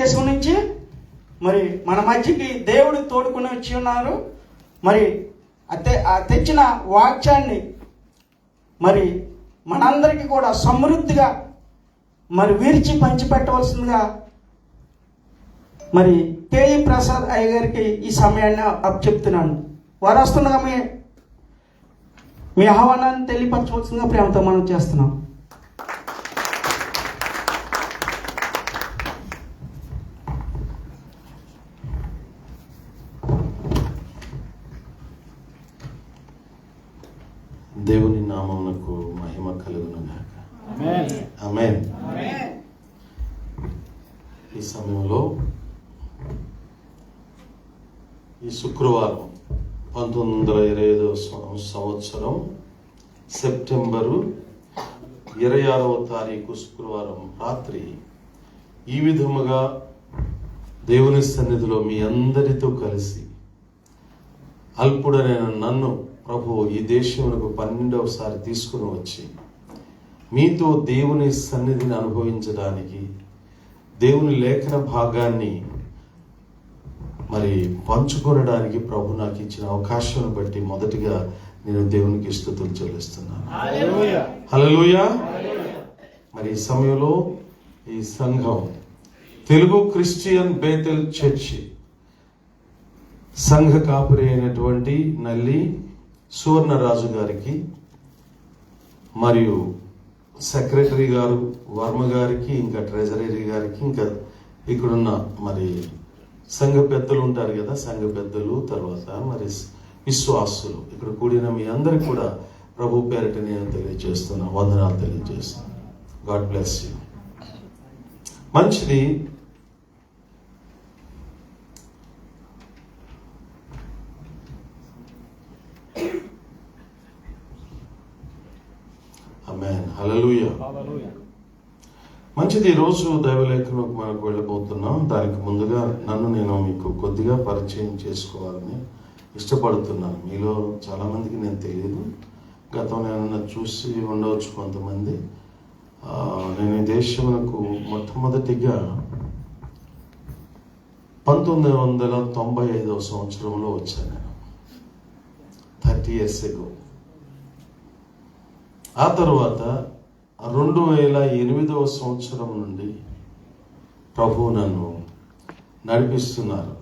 దేశం నుంచి మరి మన మధ్యకి దేవుడు తోడుకుని వచ్చి ఉన్నారు. మరి తెచ్చిన వాక్యాన్ని మరి మనందరికీ కూడా సమృద్ధిగా మరి విరిచి పంచిపెట్టవలసిందిగా మరి కేఈ ప్రసాద్ అయ్య గారికి ఈ సమయాన్ని అప్పచెప్తున్నాను. వారు వస్తుండగా మీ ఆహ్వానాన్ని తెలియపరచవలసిందిగా ప్రేమతో మనం చేస్తున్నాం. దేవుని నామమునకు మహిమ కలుగును గాక. ఆమేన్. ఈ సమయంలో ఈ శుక్రవారం 1925 సంవత్సరం సెప్టెంబరు 26వ తారీఖు శుక్రవారం రాత్రి ఈ విధముగా దేవుని సన్నిధిలో మీ అందరితో కలిసి అల్పుడనైన నన్ను ప్రభు ఈ దేశమునకు 12వసారి తీసుకుని వచ్చి మీతో దేవుని సన్నిధిని అనుభవించడానికి దేవుని లేఖన భాగాన్ని మరి పంచుకొనడానికి ప్రభు నాకు ఇచ్చిన అవకాశాన్ని బట్టి మొదటిగా నేను దేవునికి స్తుతులు చెల్లిస్తున్నాను. హల్లెలూయా. మరి ఈ సమయంలో ఈ సంఘం తెలుగు క్రిస్టియన్ బేతెల్ చర్చి సంఘ కాపురి అయినటువంటి నల్లి సువర్ణరాజు గారికి మరియు సెక్రటరీ గారు వర్మ గారికి ఇంకా ట్రెజరీ గారికి ఇంకా ఇక్కడున్న మరి సంఘ పెద్దలు ఉంటారు కదా, సంఘ పెద్దలు, తర్వాత మరి విశ్వాసులు ఇక్కడ కూడిన మీ అందరికి కూడా ప్రభు పేరిట నేను తెలియజేస్తున్నా, వందనాలు తెలియజేస్తున్నా. God bless you. మంచిది. ఆమేన్. హల్లెలూయా. మంచిది. ఈరోజు దైవలేఖనకు మనకు వెళ్ళబోతున్నాం. దానికి ముందుగా నన్ను నేను మీకు కొద్దిగా పరిచయం చేసుకోవాలని ఇష్టపడుతున్నాను. మీలో చాలా మందికి నేను తెలియదు, గతంలో ఏమన్నా చూసి ఉండవచ్చు కొంతమంది. నేను ఈ దేశమునకు మొట్టమొదటిగా 1995వ సంవత్సరంలో వచ్చాను. 30 years ago. ఆ తర్వాత 2008వ సంవత్సరం నుండి ప్రభు నన్ను నడిపిస్తున్నారు.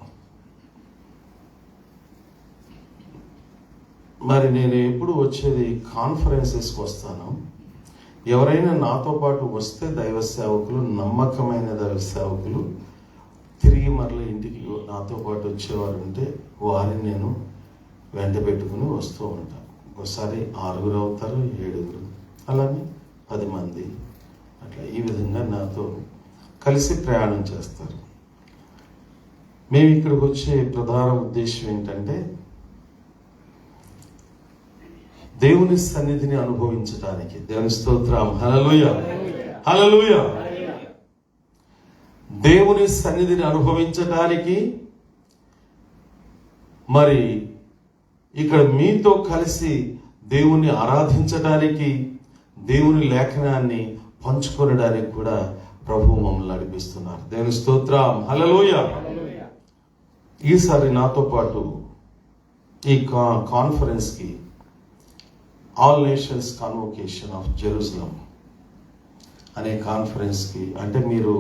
మరి నేను ఎప్పుడు వచ్చేది కాన్ఫరెన్సెస్కి వస్తాను. ఎవరైనా నాతో పాటు వస్తే దైవ సేవకులు, నమ్మకమైన దైవ సేవకులు తిరిగి మరలా ఇంటికి నాతో పాటు వచ్చేవారు ఉంటే వారిని నేను వెంట పెట్టుకుని వస్తూ ఉంటాను. ఒకసారి 6 అవుతారు, 7, అలానే 10 మంది, అట్లా ఈ విధంగా నాతో కలిసి ప్రయాణం చేస్తారు. మేము ఇక్కడికి వచ్చే ప్రధాన ఉద్దేశం ఏంటంటే దేవుని సన్నిధిని అనుభవించడానికి. దేవుని స్తోత్రం. హల్లెలూయా. హల్లెలూయా. దేవుని సన్నిధిని అనుభవించడానికి, మరి ఇక్కడ మీతో కలిసి దేవుణ్ణి ఆరాధించడానికి, దేవుని లేఖనాన్ని పంచుకొనడానికి కూడా ప్రభు మమ్మల్ని నడిపిస్తున్నారు. దేవుని స్తోత్రం. హల్లెలూయా. ఈసారి నాతో పాటు ఈ కాన్ఫరెన్స్కి all nations convocation of Jerusalem అనే కాన్ఫరెన్స్కి, అంటే మీరు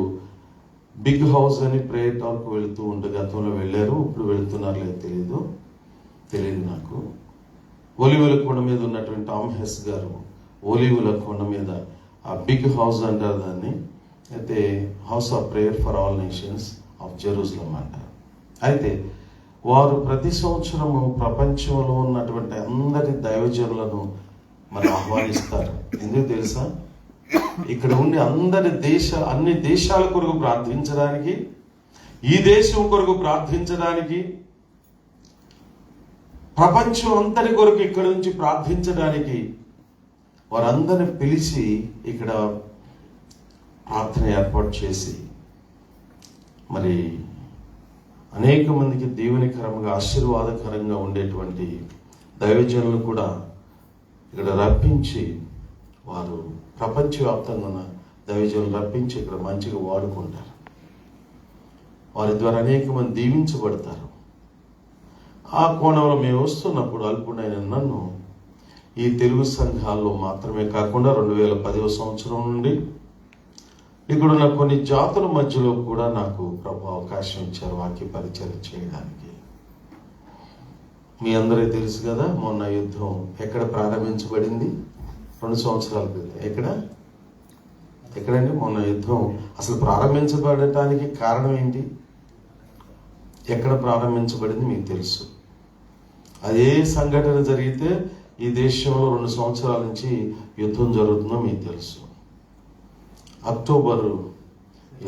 బిగ్ హౌస్ అని ప్రేయర్ టాక్ వెళుతూ ఉంటే గతంలో వెళ్ళారు, ఇప్పుడు వెళుతున్నారు లేదు తెలియదు నాకు. ఒలివుల కొండ మీద ఉన్నటువంటి టామ్ హెస్ గారు ఒలివుల కొండ మీద ఆ బిగ్ హౌస్ అంటారు దాన్ని, అయితే house of prayer for all nations of Jerusalem అంటారు. అయితే వారు ప్రతి సంవత్సరము ప్రపంచంలో ఉన్నటువంటి అందరి దైవజనులను మరి ఆహ్వానిస్తారు. ఎందుకు తెలుసా? ఇక్కడ ఉండి అన్ని దేశాల కొరకు ప్రార్థించడానికి, ఈ దేశం కొరకు ప్రార్థించడానికి, ప్రపంచం అంతటి కొరకు ఇక్కడ నుంచి ప్రార్థించడానికి వారందరిని పిలిచి ఇక్కడ ప్రార్థన ఏర్పాటు చేసి మరి అనేక మందికి దీవెనకరంగా ఆశీర్వాదకరంగా ఉండేటువంటి దైవజనులు కూడా ఇక్కడ రప్పించి, వారు ప్రపంచవ్యాప్తంగా ఉన్న దైవజనులు రప్పించి ఇక్కడ మంచిగా వాడుకుంటారు. వారి ద్వారా అనేక మంది దీవించబడతారు. ఆ కోణంలో మేము వస్తున్నప్పుడు అల్పుడైన నన్ను ఈ తెలుగు సంఘాల్లో మాత్రమే కాకుండా 2010వ సంవత్సరం నుండి ఇక్కడున్న కొన్ని జాతుల మధ్యలో కూడా నాకు ప్రభు అవకాశం ఇచ్చారు వాక్య పరిచయం చేయడానికి. మీ అందరికీ తెలుసు కదా, మొన్న యుద్ధం ఎక్కడ ప్రారంభించబడింది? 2 సంవత్సరాల క్రితం. ఎక్కడండి మొన్న యుద్ధం అసలు ప్రారంభించబడటానికి కారణం ఏంటి? ఎక్కడ ప్రారంభించబడింది మీకు తెలుసు. అదే సంఘటన జరిగితే ఈ దేశంలో 2 సంవత్సరాల నుంచి యుద్ధం జరుగుతుందో మీకు తెలుసు. అక్టోబర్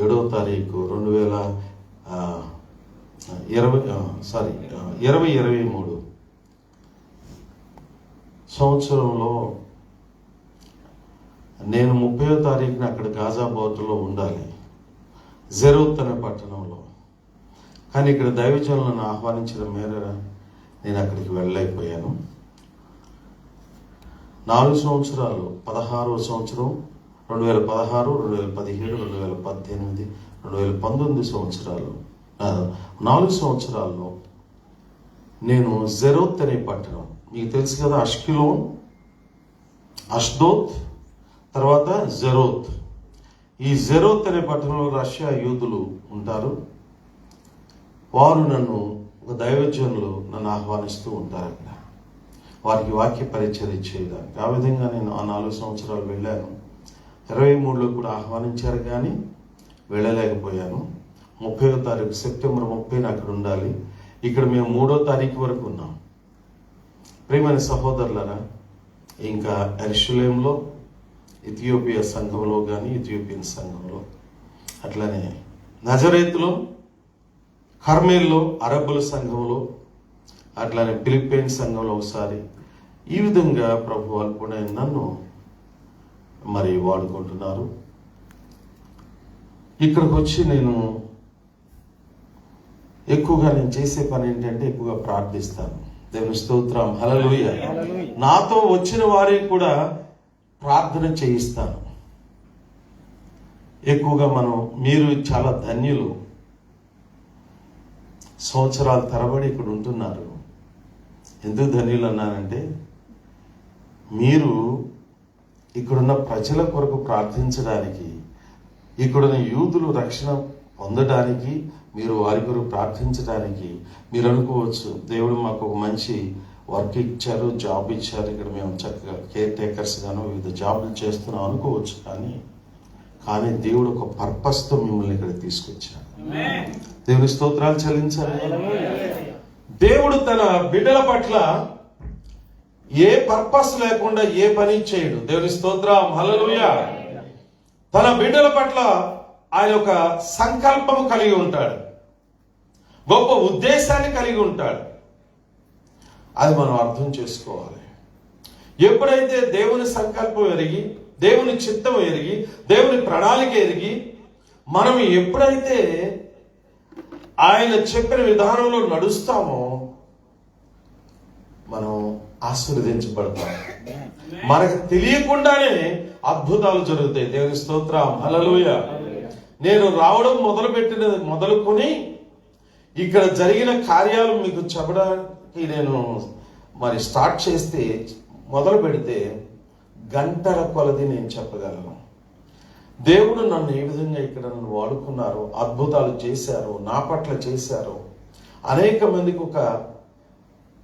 7వ తారీఖు 2023 సంవత్సరంలో నేను 30వ తారీఖున అక్కడ గాజా బోర్డులో ఉండాలి, జెరూత్ అనే పట్టణంలో. కానీ ఇక్కడ దైవజనులను ఆహ్వానించిన మేర నేను అక్కడికి వెళ్ళలేకపోయాను. 4 సంవత్సరాలు, 16వ సంవత్సరం 2016, 2017, 2018, 2019 సంవత్సరాలు, 4 సంవత్సరాల్లో నేను జెరూత్ అనే పట్టణం, మీకు తెలుసు కదా, అష్కెలోన్, అష్డోద్, తర్వాత జెరూత్. ఈ జెరూత్ అనే పట్టణంలో రష్యా యూదులు ఉంటారు. వారు ఒక దైవజనులు నన్ను ఆహ్వానిస్తూ ఉంటారు అక్కడ వారికి వాక్య పరిచర్య చేయడానికి. ఆ విధంగా నేను ఆ 4 సంవత్సరాలు వెళ్ళాను. 23లో కూడా ఆహ్వానించారు కానీ వెళ్ళలేకపోయాను. 30వ తారీఖు సెప్టెంబర్ 30న అక్కడ ఉండాలి. ఇక్కడ మేము 3వ తారీఖు వరకు ఉన్నాం. ప్రియమైన సహోదరులారా, ఇంకా యెరూషలేంలో ఇథియోపియా సంఘంలో కానీ, ఇథియోపియన్ సంఘంలో, అట్లనే నజరేతులో, కర్మేల్లో అరబ్బుల సంఘంలో, అట్లానే ఫిలిప్పైన్ సంఘంలో ఒకసారి, ఈ విధంగా ప్రభు అల్పుడైన నన్ను మరి వాడుకుంటున్నారు. ఇక్కడికి వచ్చి నేను చేసే పని ఏంటంటే ఎక్కువగా ప్రార్థిస్తాను. దేవుని స్తోత్రం, హల్లెలూయా. నాతో వచ్చిన వారికి కూడా ప్రార్థన చేయిస్తాను. ఎక్కువగా మీరు చాలా ధన్యులు, సంవత్సరాల తరబడి ఇక్కడ ఉంటున్నారు. ఎందుకు ధన్యులు అన్నానంటే, మీరు ఇక్కడున్న ప్రజల కొరకు ప్రార్థించడానికి, ఇక్కడున్న యూదులు రక్షణ పొందడానికి, మీరు వారి కొరకు ప్రార్థించడానికి మీరు అనుకోవచ్చు, దేవుడు మాకు ఒక మంచి వర్క్ ఇచ్చారు, జాబ్ ఇచ్చారు, ఇక్కడ మేము చక్కగా కేర్ టేకర్స్ గాను వివిధ జాబులు చేస్తున్నాం అనుకోవచ్చు. కానీ దేవుడు ఒక పర్పస్తో మిమ్మల్ని ఇక్కడ తీసుకొచ్చారు. దేవుని స్తోత్రాలు చెల్లించాలి. దేవుడు తన బిడ్డల పట్ల ఏ పర్పస్ లేకుండా ఏ పని చేయడు. దేవుని స్తోత్రం, హల్లెలూయా. తన బిడ్డల పట్ల ఆయన ఒక సంకల్పము కలిగి ఉంటాడు, గొప్ప ఉద్దేశాన్ని కలిగి ఉంటాడు. అది మనం అర్థం చేసుకోవాలి. ఎప్పుడైతే దేవుని సంకల్పం ఎరిగి, దేవుని చిత్తం ఎరిగి, దేవుని ప్రణాళిక ఎరిగి, మనం ఎప్పుడైతే ఆయన చెప్పిన విధానంలో నడుస్తామో మనం ఆశీర్వదించబడతాం. మనకు తెలియకుండానే అద్భుతాలు జరుగుతాయి. దేవుని స్తోత్రం, హల్లెలూయా. నేను రావడం మొదలుకొని ఇక్కడ జరిగిన కార్యాలు మీకు చెప్పడానికి నేను స్టార్ట్ చేస్తే, మొదలు పెడితే గంటల కొలది నేను చెప్పగలను. దేవుడు నన్ను ఏ విధంగా ఇక్కడ నన్ను వాడుకున్నారు, అద్భుతాలు చేశారు, నా పట్ల చేశారు, అనేక మందికి ఒక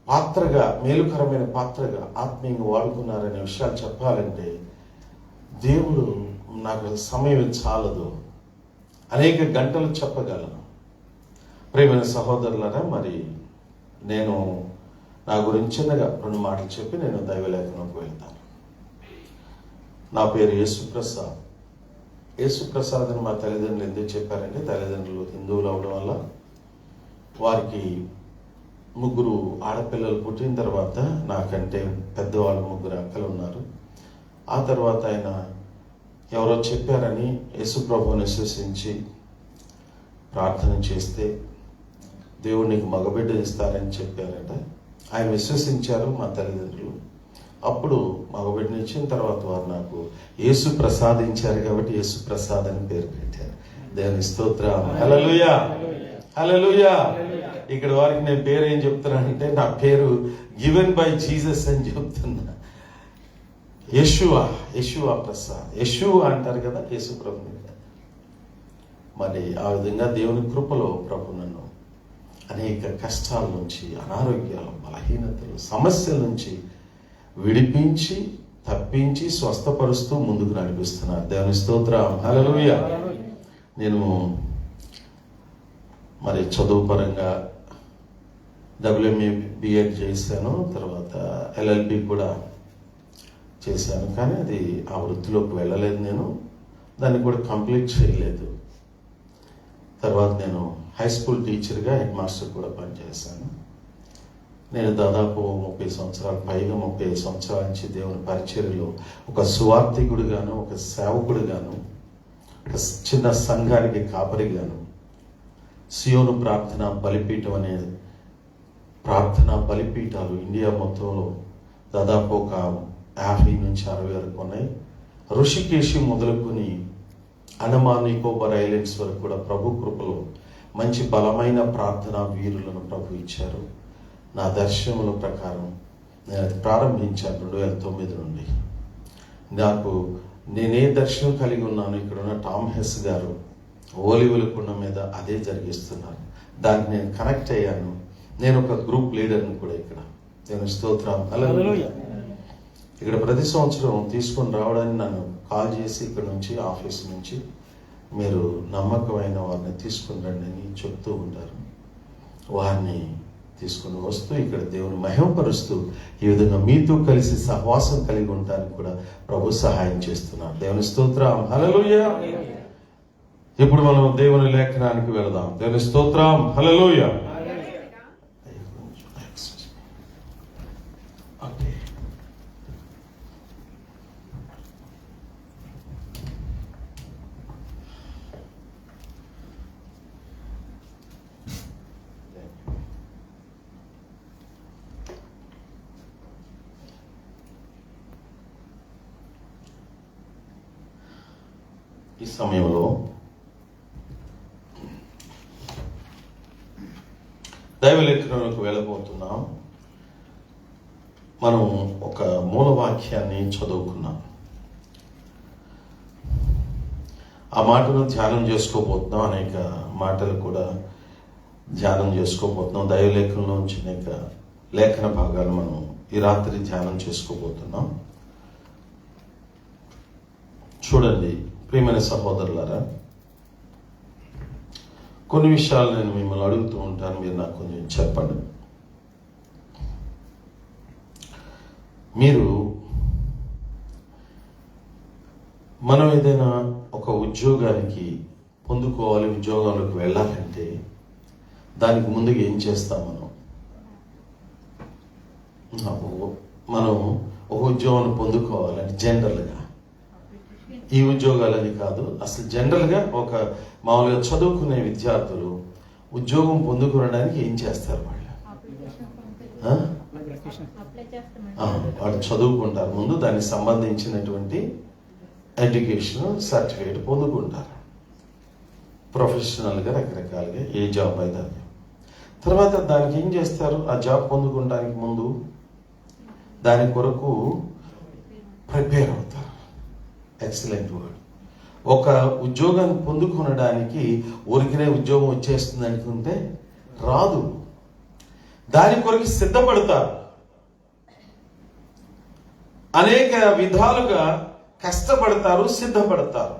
పాత్రగా, మేలుకరమైన పాత్రగా ఆత్మీయంగా వాడుకున్నారనే విషయాలు చెప్పాలంటే దేవుడు, నాకు సమయం చాలదు, అనేక గంటలు చెప్పగలను. ప్రియమైన సహోదరులారా, నేను నా గురించి చిన్నగా 2 మాటలు చెప్పి నేను దైవలేఖనంలోకి వెళ్తాను. నా పేరు యేసుప్రసాద్. యేసుప్రసాద్ అని మా తల్లిదండ్రులు ఎందుకు చెప్పారంటే, తల్లిదండ్రులు హిందువులు అవడం వల్ల వారికి 3 ఆడపిల్లలు పుట్టిన తర్వాత నాకంటే పెద్దవాళ్ళు 3 అక్కలు ఉన్నారు. ఆ తర్వాత ఆయన ఎవరో చెప్పారని యేసుప్రభువుని విశ్వసించి ప్రార్థన చేస్తే దేవుడు నీకు మగబిడ్డ ఇస్తారని చెప్పారట. ఆయన విశ్వసించారు మా తల్లిదండ్రులు. అప్పుడు మగబిడ్డని ఇచ్చిన తర్వాత వారు నాకు యేసు ప్రసాదించారు కాబట్టి యేసు ప్రసాద్ అని పేరు పెట్టారు. దేవుని స్తోత్రం, హల్లెలూయా. హల్లెలూయా. ఇక్కడ వారికి నేను పేరు ఏం చెప్తున్నానంటే, నా పేరు గివెన్ బై జీసస్ అని చెప్తున్నా. యెషువా ప్రసాద్. యెషువా అంటారు కదా యేసు ప్రభుని. మరి ఆ విధంగా దేవుని కృపలో ప్రభు నన్ను అనేక కష్టాల నుంచి, అనారోగ్యాలు, బలహీనతలు, సమస్యల నుంచి విడిపించి, తప్పించి, స్వస్థపరుస్తూ ముందుకు నడిపిస్తున్నారు. దేవుని స్తోత్రం. హల్లెలూయా. నేను మరి చదువు పరంగా WMA B.Ed చేశాను, తర్వాత LLB కూడా చేశాను. కానీ అది ఆ వృత్తిలోకి వెళ్ళలేదు. నేను దాన్ని కూడా కంప్లీట్ చేయలేదు. తర్వాత నేను హై స్కూల్ టీచర్గా, హెడ్ మాస్టర్ కూడా పనిచేశాను. నేను దాదాపు 30 సంవత్సరాలు, పైగా 30 సంవత్సరాల నుంచి దేవుని పరిచర్యలో ఒక సువార్థికుడిగాను, ఒక సేవకుడిగాను, ఒక చిన్న సంఘానికి కాపరిగాను, సియోను ప్రార్థన బలిపీఠం అనే ప్రార్థనా బలిపీఠాలు ఇండియా మొత్తంలో దాదాపు ఒక 50 నుంచి 60 వరకు ఉన్నాయి. ఋషికేశి మొదలుకొని అండమాన్ నికోబార్ ఐలాండ్స్ వరకు కూడా ప్రభు కృపలో మంచి బలమైన ప్రార్థనా వీరులను ప్రభు ఇచ్చారు. నా దర్శనముల ప్రకారం నేను అది ప్రారంభించాను 2009 నుండి. నేనే దర్శనం కలిగి ఉన్నాను, ఇక్కడున్న టామ్ హెస్ గారు ఓలివల కుండ మీద అదే జరిగిస్తున్నారు. దానికి నేను కనెక్ట్ అయ్యాను. నేను ఒక గ్రూప్ లీడర్ని కూడా ఇక్కడ. నేను స్తోత్రం. హల్లెలూయా. ఇక్కడ ప్రతి సంవత్సరం తీసుకొని రావడానికి నన్ను కాల్ చేసి ఇక్కడ నుంచి, ఆఫీస్ నుంచి, మీరు నమ్మకమైన వారిని తీసుకుని రండి అని చెప్తూ ఉంటారు. వారిని తీసుకుని వస్తూ ఇక్కడ దేవుని మహిమపరుస్తూ ఈ విధంగా మీతో కలిసి సహవాసం కలిగి ఉండడానికి కూడా ప్రభు సహాయం చేస్తున్నారు. దేవుని స్తోత్రం. హల్లెలూయా. ఇప్పుడు మనం దేవుని లేఖనానికి వెళదాం. దేవుని స్తోత్రం. హల్లెలూయా. ఈ సమయంలో దైవలేఖనంలోకి వెళ్ళబోతున్నాం. మనం ఒక మూలవాక్యాన్ని చదువుకున్నాం. ఆ మాటను ధ్యానం చేసుకోబోతున్నాం. అనేక మాటలు కూడా ధ్యానం చేసుకోబోతున్నాం. దైవలేఖనంలోంచి అనేక లేఖన భాగాలు మనం ఈ రాత్రి ధ్యానం చేసుకోబోతున్నాం. చూడండి ప్రియమైన సహోదరులారా, కొన్ని విషయాలు నేను మిమ్మల్ని అడుగుతూ ఉంటాను, మీరు నాకు కొంచెం చెప్పండి. మనం ఏదైనా ఒక ఉద్యోగానికి పొందుకోవాలి, ఉద్యోగంలోకి వెళ్ళాలంటే దానికి ముందుగా ఏం చేస్తాం? మనం ఒక ఉద్యోగాన్ని పొందుకోవాలంటే జనరల్గా, ఈ ఉద్యోగాలని కాదు, అసలు జనరల్గా ఒక మామూలుగా చదువుకునే విద్యార్థులు ఉద్యోగం పొందుకోవడానికి ఏం చేస్తారు? వాళ్ళు చదువుకుంటారు. ముందు దానికి సంబంధించినటువంటి ఎడ్యుకేషన్ సర్టిఫికేట్ పొందుకుంటారు. ప్రొఫెషనల్గా రకరకాలుగా ఏ జాబ్ అయితే అది. తర్వాత దానికి ఏం చేస్తారు? ఆ జాబ్ పొందుకోవడానికి ముందు దాని కొరకు ప్రిపేర్ అవుతారు. Excellent word. ఒక ఉద్యోగాన్ని పొందుకొనడానికి ఊరికినే ఉద్యోగం వచ్చేస్తుంది అనుకుంటే రాదు. దాని కొరకు సిద్ధపడతారు. అనేక విధాలుగా కష్టపడతారు, సిద్ధపడతారు.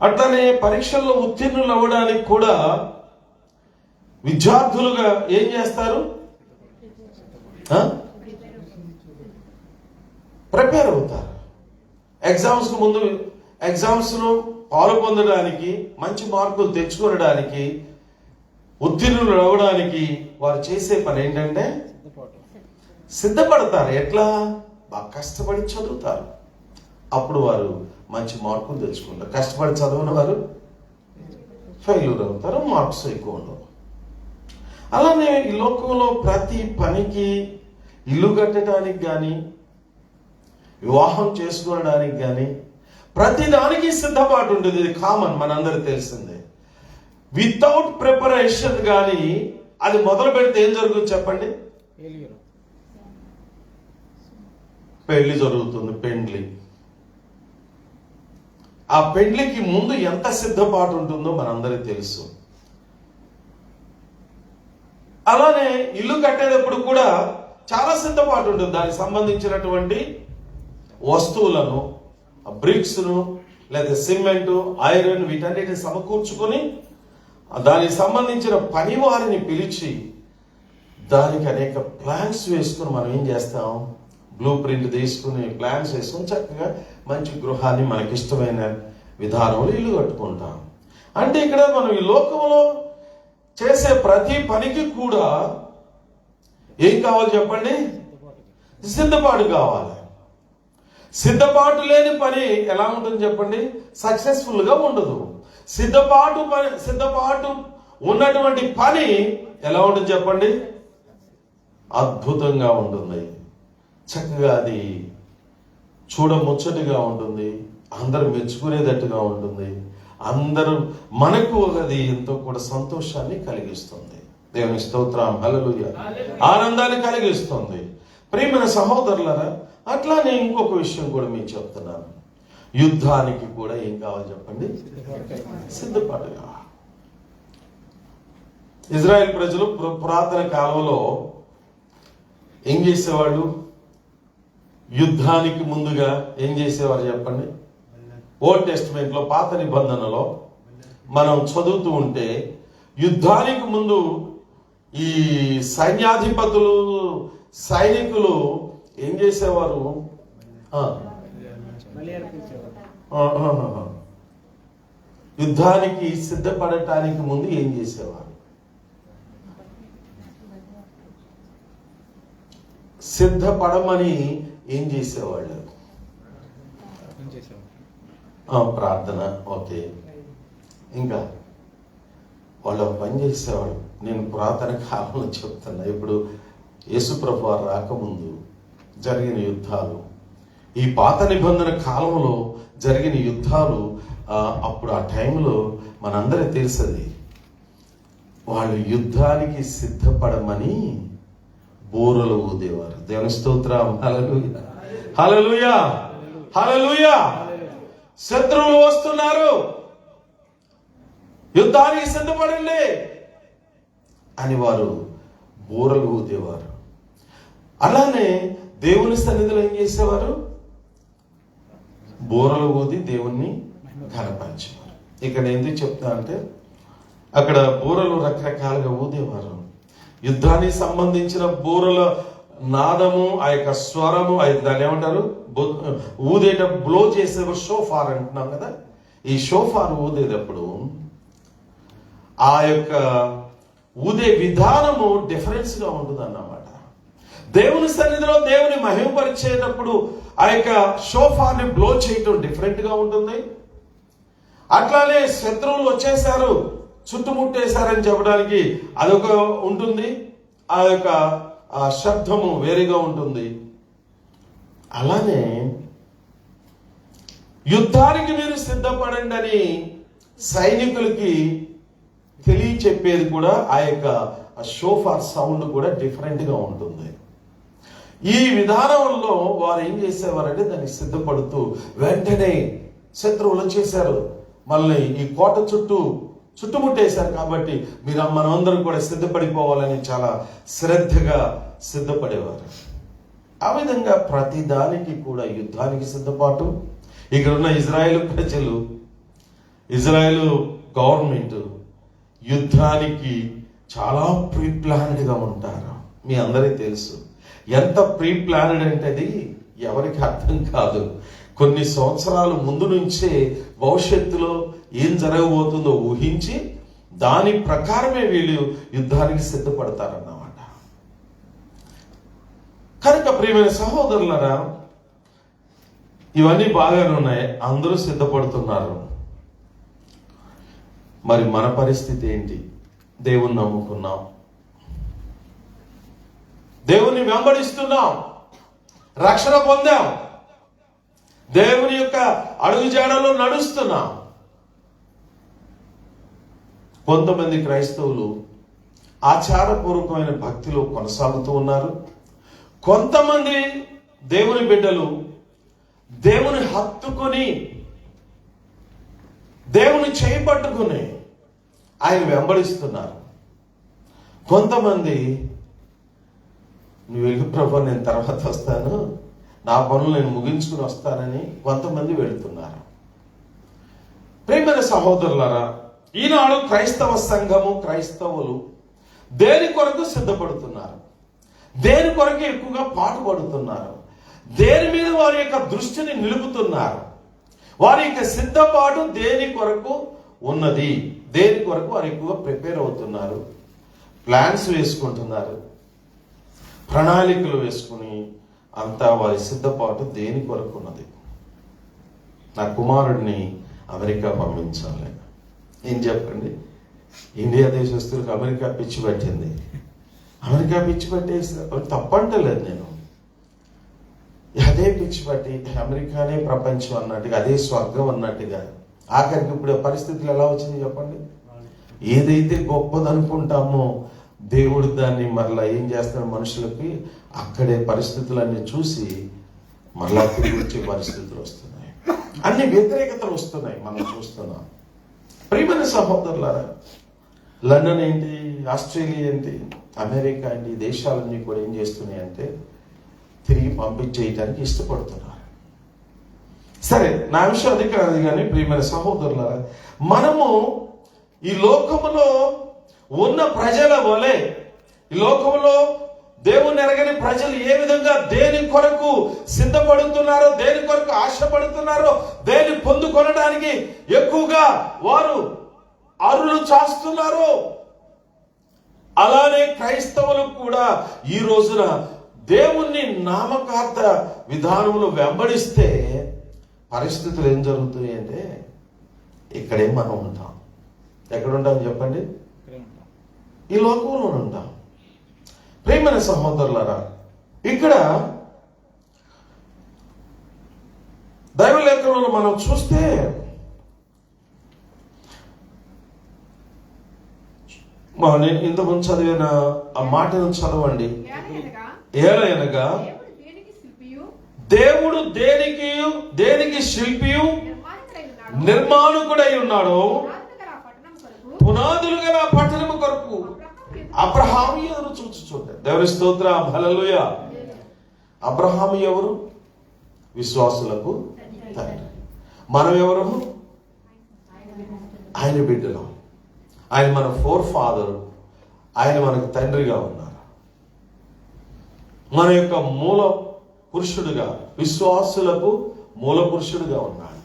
అట్లనే పరీక్షల్లో ఉత్తీర్ణులు అవ్వడానికి కూడా విద్యార్థులుగా ఏం చేస్తారు? ప్రిపేర్ అవుతారు. ఎగ్జామ్స్ ముందు, ఎగ్జామ్స్ లో పాలు పొందడానికి, మంచి మార్కులు తెచ్చుకోవడానికి, ఉత్తీర్ణులు అవ్వడానికి వారు చేసే పని ఏంటంటే సిద్ధపడతారు. ఎట్లా? బాగా కష్టపడి చదువుతారు. అప్పుడు వారు మంచి మార్కులు తెచ్చుకుంటారు. కష్టపడి చదవని వారు ఫెయిల్యూర్ అవుతారు, మార్క్స్ ఎక్కువ ఉండవు. అలానే ఈ లోకంలో ప్రతి పనికి, ఇల్లు కట్టడానికి కానీ, వివాహం చేసుకోవడానికి కానీ, ప్రతి దానికి సిద్ధపాటు ఉంటుంది. ఇది కామన్, మనందరూ తెలిసిందే. వితౌట్ ప్రిపరేషన్ కానీ అది మొదలు పెడితే ఏం జరుగుతుంది చెప్పండి? పెళ్లి జరుగుతుంది. పెండ్లి. ఆ పెండ్లికి ముందు ఎంత సిద్ధపాటు ఉంటుందో మనందరికీ తెలుసు. అలానే ఇల్లు కట్టేటప్పుడు కూడా చాలా సిద్ధపాటు ఉంటుంది. దానికి సంబంధించినటువంటి వస్తువులను, బ్రిక్స్ను, లేదా సిమెంటు, ఐరన్, వీటన్నిటిని సమకూర్చుకొని దానికి సంబంధించిన పని వారిని పిలిచి దానికి అనేక ప్లాన్స్ వేసుకుని మనం ఏం చేస్తాం? బ్లూ ప్రింట్ తీసుకుని ప్లాన్స్ వేసుకుని చక్కగా మంచి గృహాన్ని మనకిష్టమైన విధానంలో ఇల్లు కట్టుకుంటాం. అంటే ఇక్కడ మనం ఈ లోకంలో చేసే ప్రతి పనికి కూడా ఏం కావాలి చెప్పండి? సిద్ధపాటు కావాలి. సిద్ధపాటు లేని పని ఎలా ఉంటుంది చెప్పండి? సక్సెస్ఫుల్ గా ఉండదు. సిద్ధపాటు ఉన్నటువంటి పని ఎలా ఉంటుంది చెప్పండి? అద్భుతంగా ఉంటుంది. చక్కగా అది చూడముచ్చటగా ఉంటుంది. అందరూ మెచ్చుకునేటట్టుగా ఉంటుంది. అందరూ మనకు అది ఎంతో కూడా సంతోషాన్ని కలిగిస్తుంది. దేవుని స్తోత్రం, హల్లెలూయా. ఆనందాన్ని కలిగిస్తుంది. ప్రియమైన సహోదరులారా, అట్లానే ఇంకొక విషయం కూడా మీకు చెప్తున్నాను. యుద్ధానికి కూడా ఏం కావాలి చెప్పండి? సిద్ధపాటు కావాలి. ఇజ్రాయెల్ ప్రజలు పురాతన కాలంలో ఏం చేసేవాళ్ళు? యుద్ధానికి ముందుగా ఏం చేసేవారు చెప్పండి? ఓల్డ్ టెస్టిమెంట్ లో, పాత నిబంధనలో మనం చదువుతూ ఉంటే యుద్ధానికి ముందు ఈ సైన్యాధిపతులు, సైనికులు ఏం చేసేవారు? యుద్ధానికి సిద్ధపడటానికి ముందు ఏం చేసేవారు? సిద్ధపడమని ఏం చేసేవాళ్ళు? ప్రార్థన. ఓకే. ఇంకా వాళ్ళు పని చేసేవాళ్ళు. నేను పురాతన కాలంలో చెప్తున్నా. ఇప్పుడు యేసుప్రభు వారు రాకముందు జరిగిన యుద్ధాలు, ఈ పాత నిబంధన కాలంలో జరిగిన యుద్ధాలు, అప్పుడు ఆ టైంలో మనందరికీ తెలుసది. వాళ్ళు యుద్ధానికి సిద్ధపడమని బూరలు ఊదేవారు. దేవుని స్తోత్రం, హల్లెలూయా, హల్లెలూయా, హల్లెలూయా. శత్రువులు వస్తున్నారు, యుద్ధానికి సిద్ధపడండి అని వారు బూరలు ఊదేవారు. అలానే దేవుని సన్నిధిలో ఏం చేసేవారు? బూరలు ఊది దేవుణ్ణి ఘనపరిచేవారు. ఇక్కడ ఎందుకు చెప్తా అంటే అక్కడ బూరలు రకరకాలుగా ఊదేవారు. యుద్ధానికి సంబంధించిన బూరల నాదము, ఆ యొక్క స్వరము, దాన్ని ఏమంటారు? ఊదేటప్పుడు బ్లో చేసేవారు షోఫార్ అంటున్నాం కదా. ఈ షోఫార్ ఊదేటప్పుడు ఆ యొక్క ఊదే విధానము డిఫరెన్స్ గా ఉంటుంది అన్నమాట. దేవుని సన్నిధిలో దేవుని మహిమపరిచేటప్పుడు ఆ యొక్క షోఫార్ని బ్లో చేయటం డిఫరెంట్ గా ఉంటుంది. అట్లానే శత్రువులు వచ్చేసారు, చుట్టుముట్టేశారని చెప్పడానికి అదొక ఉంటుంది. ఆ యొక్క శబ్దము వేరేగా ఉంటుంది. అలానే యుద్ధానికి మీరు సిద్ధపడండి అని సైనికులకి తెలియచెప్పేది కూడా ఆ యొక్క షోఫార్ సౌండ్ కూడా డిఫరెంట్ గా ఉంటుంది. ఈ విధానంలో వారు ఏం చేసేవారంటే దానికి సిద్ధపడుతూ వెంటనే శత్రువులు వచ్చేసారు, మళ్ళీ ఈ కోట చుట్టుముట్టేశారు కాబట్టి మనమందరం కూడా సిద్ధపడిపోవాలని చాలా శ్రద్ధగా సిద్ధపడేవారు. ఆ విధంగా ప్రతి దానికి కూడా యుద్ధానికి సిద్ధపాటు. ఇక్కడ ఉన్న ఇజ్రాయేల్ ప్రజలు, ఇజ్రాయేల్ గవర్నమెంట్ యుద్ధానికి చాలా ప్రీ ప్లాన్డ్ గా ఉంటారు. మీ అందరికీ తెలుసు. ఎంత ప్రీ ప్లాన్డ్ అంటే అది ఎవరికి అర్థం కాదు. కొన్ని సంవత్సరాల ముందు నుంచే భవిష్యత్తులో ఏం జరగబోతుందో ఊహించి దాని ప్రకారమే వీళ్ళు యుద్ధానికి సిద్ధపడతారన్నమాట. కనుక ప్రియమైన సహోదరులారా, ఇవన్నీ బాగానే ఉన్నాయి, అందరూ సిద్ధపడుతున్నారు. మరి మన పరిస్థితి ఏంటి? దేవుణ్ణి నమ్ముకున్నాం, దేవుణ్ణి వెంబడిస్తున్నాం, రక్షణ పొందాం, దేవుని యొక్క అడుగుజాడలో నడుస్తున్నాం. కొంతమంది క్రైస్తవులు ఆచారపూర్వకమైన భక్తిలో కొనసాగుతూ ఉన్నారు. కొంతమంది దేవుని బిడ్డలు దేవుని హత్తుకొని, దేవుని చేపట్టుకుని ఆయన వెంబడిస్తున్నారు. కొంతమంది నువ్వు వెళ్ళు ప్రభు, నేను తర్వాత వస్తాను, నా పనులు నేను ముగించుకుని వస్తానని కొంతమంది వెళుతున్నారు. ప్రియమైన సహోదరులారా, ఈనాడు క్రైస్తవ సంఘము, క్రైస్తవులు దేని కొరకు సిద్ధపడుతున్నారు? దేని కొరకు ఎక్కువగా పాటుపడుతున్నారు? దేని మీద వారి యొక్క దృష్టిని నిలుపుతున్నారు? వారి యొక్క సిద్ధపాటు దేని కొరకు ఉన్నది? దేని కొరకు వారు ఎక్కువగా ప్రిపేర్ అవుతున్నారు? ప్లాన్స్ వేసుకుంటున్నారు, ప్రణాళికలు వేసుకుని అంతా వారి సిద్ధపాటు దేని కొరకు ఉన్నది? నా కుమారుడిని అమెరికా పంపించాలి. ఏం చెప్పండి, ఇండియా దేశస్తులకు అమెరికా పిచ్చి పట్టింది. అమెరికా పిచ్చి పట్టేసి తప్పంటలేదు నేను, అదే పిచ్చి పట్టి అమెరికానే ప్రపంచం అన్నట్టుగా, అదే స్వర్గం అన్నట్టుగా ఆఖరికి ఇప్పుడు పరిస్థితులు ఎలా వచ్చింది చెప్పండి? ఏదైతే గొప్పదనుకుంటామో దేవుడు దాన్ని మరలా ఏం చేస్తాడు, మనుషులకి అక్కడే పరిస్థితులన్నీ చూసి మరలా తిరిగి వచ్చే పరిస్థితులు వస్తున్నాయి. అన్ని వ్యతిరేకతలు వస్తున్నాయి, మనం చూస్తున్నాం. ప్రియమైన సహోదరులారా, లండన్ ఏంటి, ఆస్ట్రేలియా ఏంటి, అమెరికా ఏంటి, దేశాలన్నీ కూడా ఏం చేస్తున్నాయి అంటే తిరిగి పంపించేయడానికి ఇష్టపడుతున్నారు. సరే, నా విషయం అది కాదు కానీ ప్రియమైన సహోదరులారా, మనము ఈ లోకములో ఉన్న ప్రజల వలె, ఈ లోకంలో దేవుని ఎరగని ప్రజలు ఏ విధంగా దేని కొరకు సిద్ధపడుతున్నారో, దేని కొరకు ఆశపడుతున్నారో, దేని పొందుకొనడానికి ఎక్కువగా వారు అరులు చాస్తున్నారో, అలానే క్రైస్తవులు కూడా ఈ రోజున దేవుణ్ణి నామకార్థ విధానములు వెంబడిస్తే పరిస్థితులు ఏం జరుగుతాయి అంటే ఇక్కడే మనం ఉంటాం. ఎక్కడుంటాం చెప్పండి? ఈ లోకంలో ఉంటాం. ప్రియమైన సహోదరులారా, ఇక్కడ దైవలేఖనంలో మనం చూస్తే నేను ఇంతకుముందు చదివిన ఆ మాటను చదవండి. ఏలయనగా దేవుడు దేనికి శిల్పియు నిర్మాణకుడై ఉన్నాడు, పునాదులు గల పట్టణము కొరకు అబ్రహాము ఎవరు చూచుచుండే. దేవుని స్తోత్రం, హల్లెలూయా. అబ్రహాము ఎవరు? విశ్వాసులకు తండ్రి. మనం ఎవరు? ఆయన బిడ్డలు. ఆయన మన ఫోర్ ఫాదర్, ఆయన మనకు తండ్రిగా ఉన్నారు. మన యొక్క మూల పురుషుడుగా, విశ్వాసులకు మూల పురుషుడుగా ఉన్నాడు.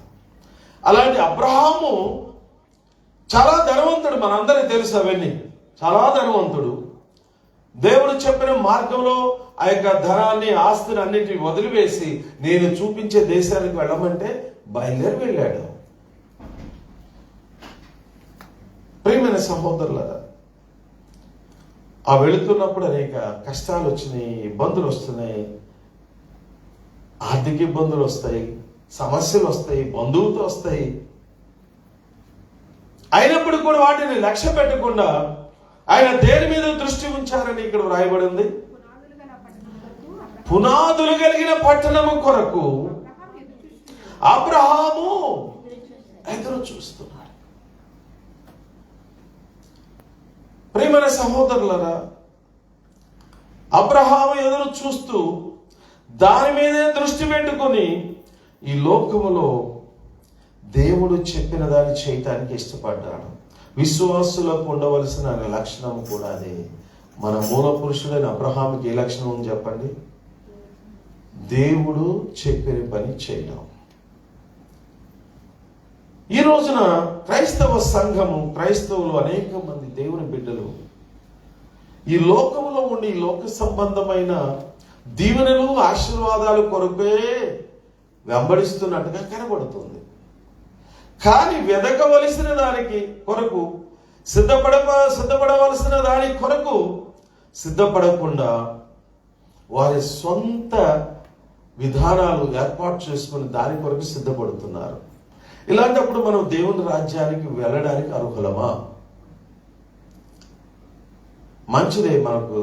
అలాంటి అబ్రహాము చాలా ధనవంతుడు, మనందరికీ తెలుసు అవన్నీ. చాలా ధనవంతుడు. దేవుడు చెప్పిన మార్గంలో ఆ యొక్క ధనాన్ని, ఆస్తిని అన్నిటిని వదిలివేసి నేను చూపించే దేశానికి వెళ్ళమంటే బయలుదేరి వెళ్ళాడు. ప్రియమైన సహోదరులారా, ఆ వెళుతున్నప్పుడు అనేక కష్టాలు వచ్చినాయి, ఇబ్బందులు వస్తున్నాయి, ఆర్థిక ఇబ్బందులు వస్తాయి, సమస్యలు వస్తాయి, బంధువులతో వస్తాయి. అయినప్పుడు కూడా వాటిని లక్ష్య పెట్టకుండా ఆయన దేని మీద దృష్టి ఉంచారని ఇక్కడ వ్రాయబడింది? పునాదులు కలిగిన పట్టణము కొరకు అబ్రహాము ఎదురు చూస్తున్నాడు. ప్రియమైన సహోదరులారా, అబ్రహాము ఎదురు చూస్తూ దాని మీదే దృష్టి పెట్టుకొని ఈ లోకములో దేవుడు చెప్పిన దాన్ని చేయటానికి ఇష్టపడ్డాడు. విశ్వాసులకు ఉండవలసిన లక్షణం కూడా అదే. మన మూల పురుషుడైన అబ్రహాముకి ఏ లక్షణం ఉంది చెప్పండి? దేవుడు చెప్పిన పని చేయడం. ఈ రోజున క్రైస్తవ సంఘము, క్రైస్తవులు అనేక మంది దేవుని బిడ్డలు ఈ లోకంలో ఉండి ఈ లోక సంబంధమైన దీవెనలు, ఆశీర్వాదాలు కొరకే వెంబడిస్తున్నట్టుగా కనబడుతుంది. కానీ వెదకవలసిన దానికి కొరకు, సిద్ధపడవలసిన దాని కొరకు సిద్ధపడకుండా వారి సొంత విధానాలు ఏర్పాటు చేసుకుని దాని కొరకు సిద్ధపడుతున్నారు. ఇలాంటప్పుడు మనం దేవుని రాజ్యానికి వెళ్ళడానికి అర్హులమా? మంచిదే, మనకు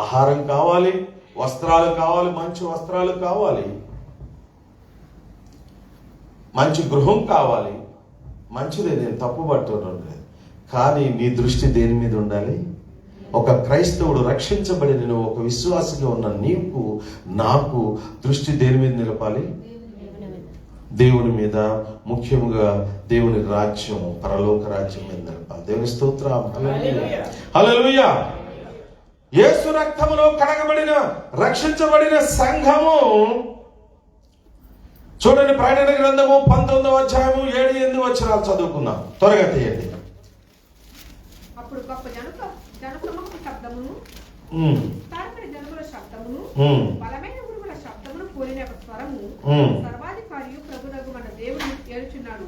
ఆహారం కావాలి, వస్త్రాలు కావాలి, మంచి వస్త్రాలు కావాలి, మంచి గృహం కావాలి, మంచిదే, నేను తప్పు పట్టున్నాను. కానీ నీ దృష్టి దేని మీద ఉండాలి? ఒక క్రైస్తవుడు రక్షించబడిన ఒక విశ్వాసిగా ఉన్న నీకు నాకు దృష్టి దేని మీద నిలపాలి? దేవుని మీద, ముఖ్యంగా దేవుని రాజ్యం, పరలోక రాజ్యం మీద నిలపాలి. దేవుని స్తోత్రం. హల్లెలూయా. యేసు రక్తములో కడగబడిన రక్షించబడిన సంఘము, చూడండి ప్రకటన గ్రంథము 19వ అధ్యాయము 7-8 వచనాలు చదువుకుందాం. త్వరగా తీయండి. అప్పుడు గొప్ప జనసమూహ శబ్దమును, తారపడి జనముల శబ్దమును, బలమైన ఉరుముల శబ్దమును పోలిన ఒక స్వరము, సర్వాధికారియు ప్రభువునగు మన దేవుడు ఏలుచున్నాడు,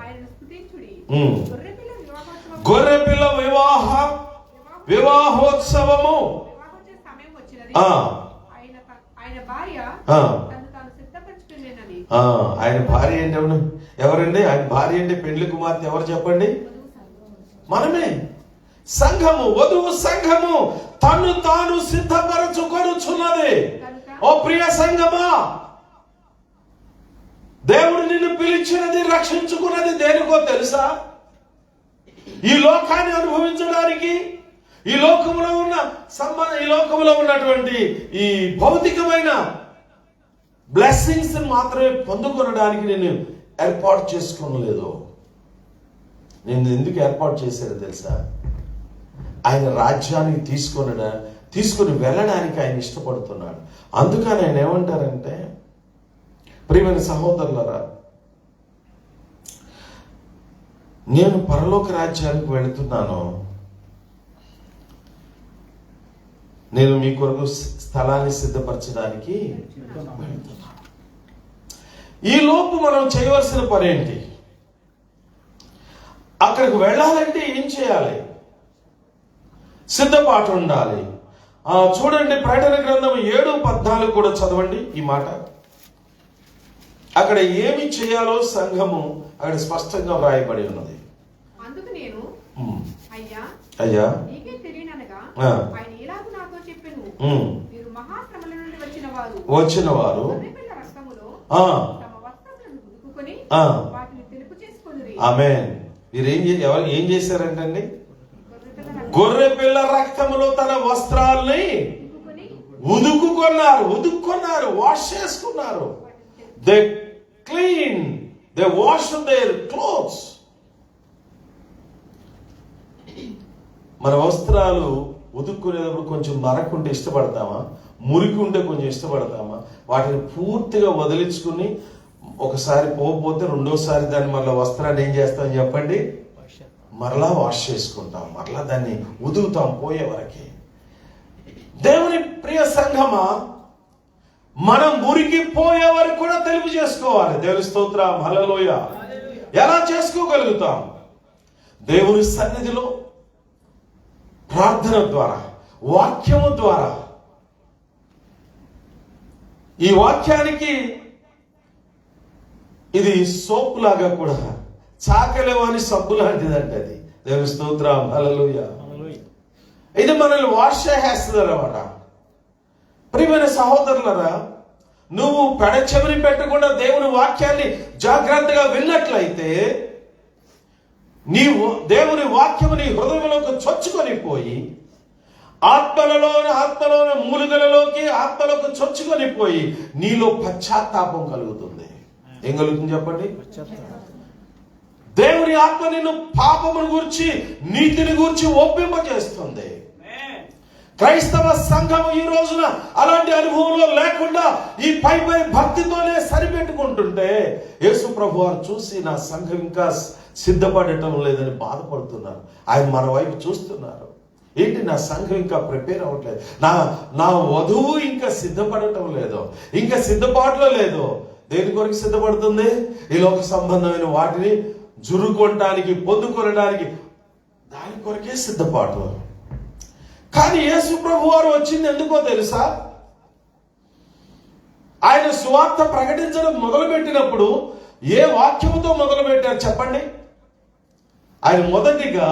ఆయనను స్తుతించుడి. గొర్రెపిల్ల వివాహోత్సవము సమయం వచ్చినది. ఆయన భార్య తను తాను సిద్ధపరచుకునేనది. ఆయన భార్య అంటే ఎవరండి? ఆయన భార్య అంటే పెండ్లి కుమార్తె ఎవరు చెప్పండి? మనమే. సంఘము, వధువు సంఘము తను తాను సిద్ధపరచుకొనుచున్నది. ఓ ప్రియ సంఘమా, దేవుడు నిన్ను పిలిచినది, రక్షించుకున్నది దేనికో తెలుసా? ఈ లోకాన్ని అనుభవించడానికి, ఈ లోకంలో ఉన్నటువంటి ఈ భౌతికమైన బ్లెస్సింగ్స్ మాత్రమే పొందుకొనడానికి నేను ఏర్పాటు చేసుకోలేదు. నేను ఎందుకు ఏర్పాటు చేశారో తెలుసా? ఆయన రాజ్యాన్ని తీసుకొని వెళ్ళడానికి ఆయన ఇష్టపడుతున్నాడు. అందుకని ఆయన ఏమంటారంటే, ప్రియమైన సహోదరులారా, నేను పరలోక రాజ్యానికి వెళుతున్నాను, నేను మీ కొరకు స్థలాన్ని సిద్ధపరచడానికి వెళ్తున్నాను. ఈ లోపు మనం చేయవలసిన పని ఏంటి? అక్కడికి వెళ్ళాలంటే ఏం చేయాలి? సిద్ధపాటు ఉండాలి. చూడండి ప్రకటన గ్రంథం 7:14 కూడా చదవండి ఈ మాట. అక్కడ ఏమి చేయాలో సంఘము అక్కడ స్పష్టంగా వ్రాయబడి ఉన్నది. అందుకు నేను అయ్యా నీకే తెలియననగా ఆయన ఇలాగ నాతో చెప్పెను, మీరు మహాశ్రమల నుండి వచ్చిన వారు రక్తములో తమ వస్త్రములను ఉతుకుకొని వాటిని తెలుపు చేసుకొనిరి. ఆమేన్. మీరు ఏం చేశారంటండి? గొర్రె పిల్ల రక్తములో తన వస్త్రాల్ని ఉదుక్కున్నారు, వాష్ చేసుకున్నారు. They clean, they wash their clothes. మన వస్త్రాలు ఉదుక్కునేటప్పుడు కొంచెం మరకుంటే ఇష్టపడతామా? మురికి ఉంటే కొంచెం ఇష్టపడతామా? వాటిని పూర్తిగా వదిలించుకుని ఒకసారి పోతే రెండోసారి దాన్ని మళ్ళీ వస్త్రాన్ని ఏం చేస్తాం చెప్పండి? మరలా వాష్ చేసుకుంటాం, మరలా దాన్ని ఉదుగుతాం పోయే వరకే. దేవుని ప్రియ సంఘమా, మనం మురికి పోయే వరకు కూడా తెలుపు చేసుకోవాలి. దేవుని స్తోత్రం. హల్లెలూయా. ఎలా చేసుకోగలుగుతాం? దేవుని సన్నిధిలో ప్రార్థన ద్వారా, వాక్యము ద్వారా. ఈ వాక్యానికి ఇది సోపు లాగా కూడా, చాకలేవాని సబ్బు లాంటిదంటే అది. దేవుని స్తోత్రం. హల్లెలూయా. ఇది మనల్ని వాష్ చేసేస్తుంది అన్నమాట. ప్రియమైన సహోదరులరా, నువ్వు పెడచెవిని పెట్టకుండా దేవుని వాక్యాన్ని జాగ్రత్తగా విన్నట్లయితే నీవు దేవుని వాక్యము నీ హృదయంలోకి చొచ్చుకొని పోయి ఆత్మలోని మూలికలలోకి ఆత్మలోకి చొచ్చుకొని పోయి నీలో పశ్చాత్తాపం కలుగుతుంది. ఏం కలుగుతుంది చెప్పండి? దేవుని ఆత్మ నిన్ను పాపమును గూర్చి, నీతిని గూర్చి ఒప్పింపజేస్తుంది. క్రైస్తవ సంఘము ఈ రోజున అలాంటి అనుభవంలో లేకుండా ఈ పై భక్తితోనే సరిపెట్టుకుంటుంటే యేసు ప్రభువారు చూసి నా సంఘం ఇంకా సిద్ధపడటం లేదని బాధపడుతున్నారు. ఆయన మన వైపు చూస్తున్నారు. ఏంటి, నా సంఘం ఇంకా ప్రిపేర్ అవ్వట్లేదు, నా వధువు ఇంకా సిద్ధపడటం లేదు, ఇంకా సిద్ధపాటులో లేదు. దేని కొరకు సిద్ధపడుతుంది? ఈ లోక సంబంధమైన వాటిని జురుకొనడానికి, పొందుకొనడానికి, దాని కొరకే సిద్ధపాటు. కానీ యేసు ప్రభు వారు వచ్చింది ఎందుకో తెలుసా? ఆయన సువార్త ప్రకటించడం మొదలుపెట్టినప్పుడు ఏ వాక్యముతో మొదలుపెట్టారు చెప్పండి? ఆయన మొదటిగా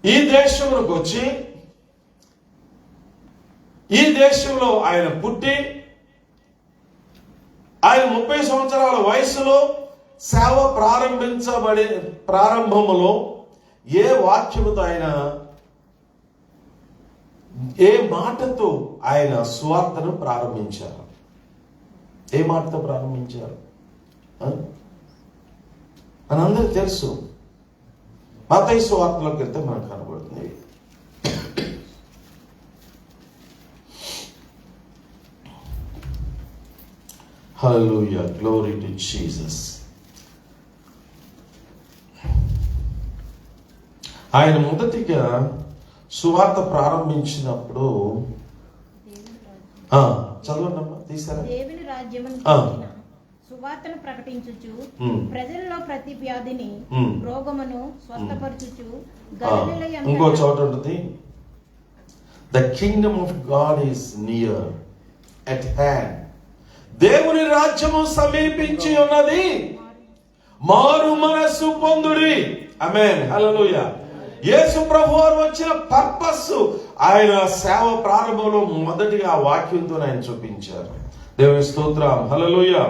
ఈ దేశంలోకి వచ్చి ఈ దేశంలో ఆయన పుట్టి ఆయన 30 సంవత్సరాల వయసులో సేవ ప్రారంభములో ఏ వాక్యముతో ఆయన, ఏ మాటతో ఆయన సువార్తను ప్రారంభించారు? ఏ మాటతో ప్రారంభించారు మనందరూ తెలుసు. మత్తయి సువార్తలోకి వెళ్తే మనకు కనబడుతుంది. హల్లెలూయా, గ్లోరీ టు జీసస్. ఆయన మొదటిగా సువార్త ప్రారంభించినప్పుడు చదవండమ్మా, తీసారా? దేవుని రాజ్యమును సువార్తను ప్రకటించుచు ప్రజల్లో ప్రతి వ్యాధిని రోగమును స్వస్థపరచుచు గలిలయ. ఇంకో చోట ఉంటుంది, the Kingdom of God is near yet hand. దేవుని రాజ్యము సమీపించి ఉన్నది, మారు మనస్సు పొందుడి. ఆమేన్, హల్లెలూయా. యేసు ప్రభువారు వచ్చిన పర్పస్, ఆయన సేవ ప్రారంభంలో మొదటిగా ఆ వాక్యంతో ఆయన చూపించారు. దేవుని స్తోత్రం, హల్లెలూయా.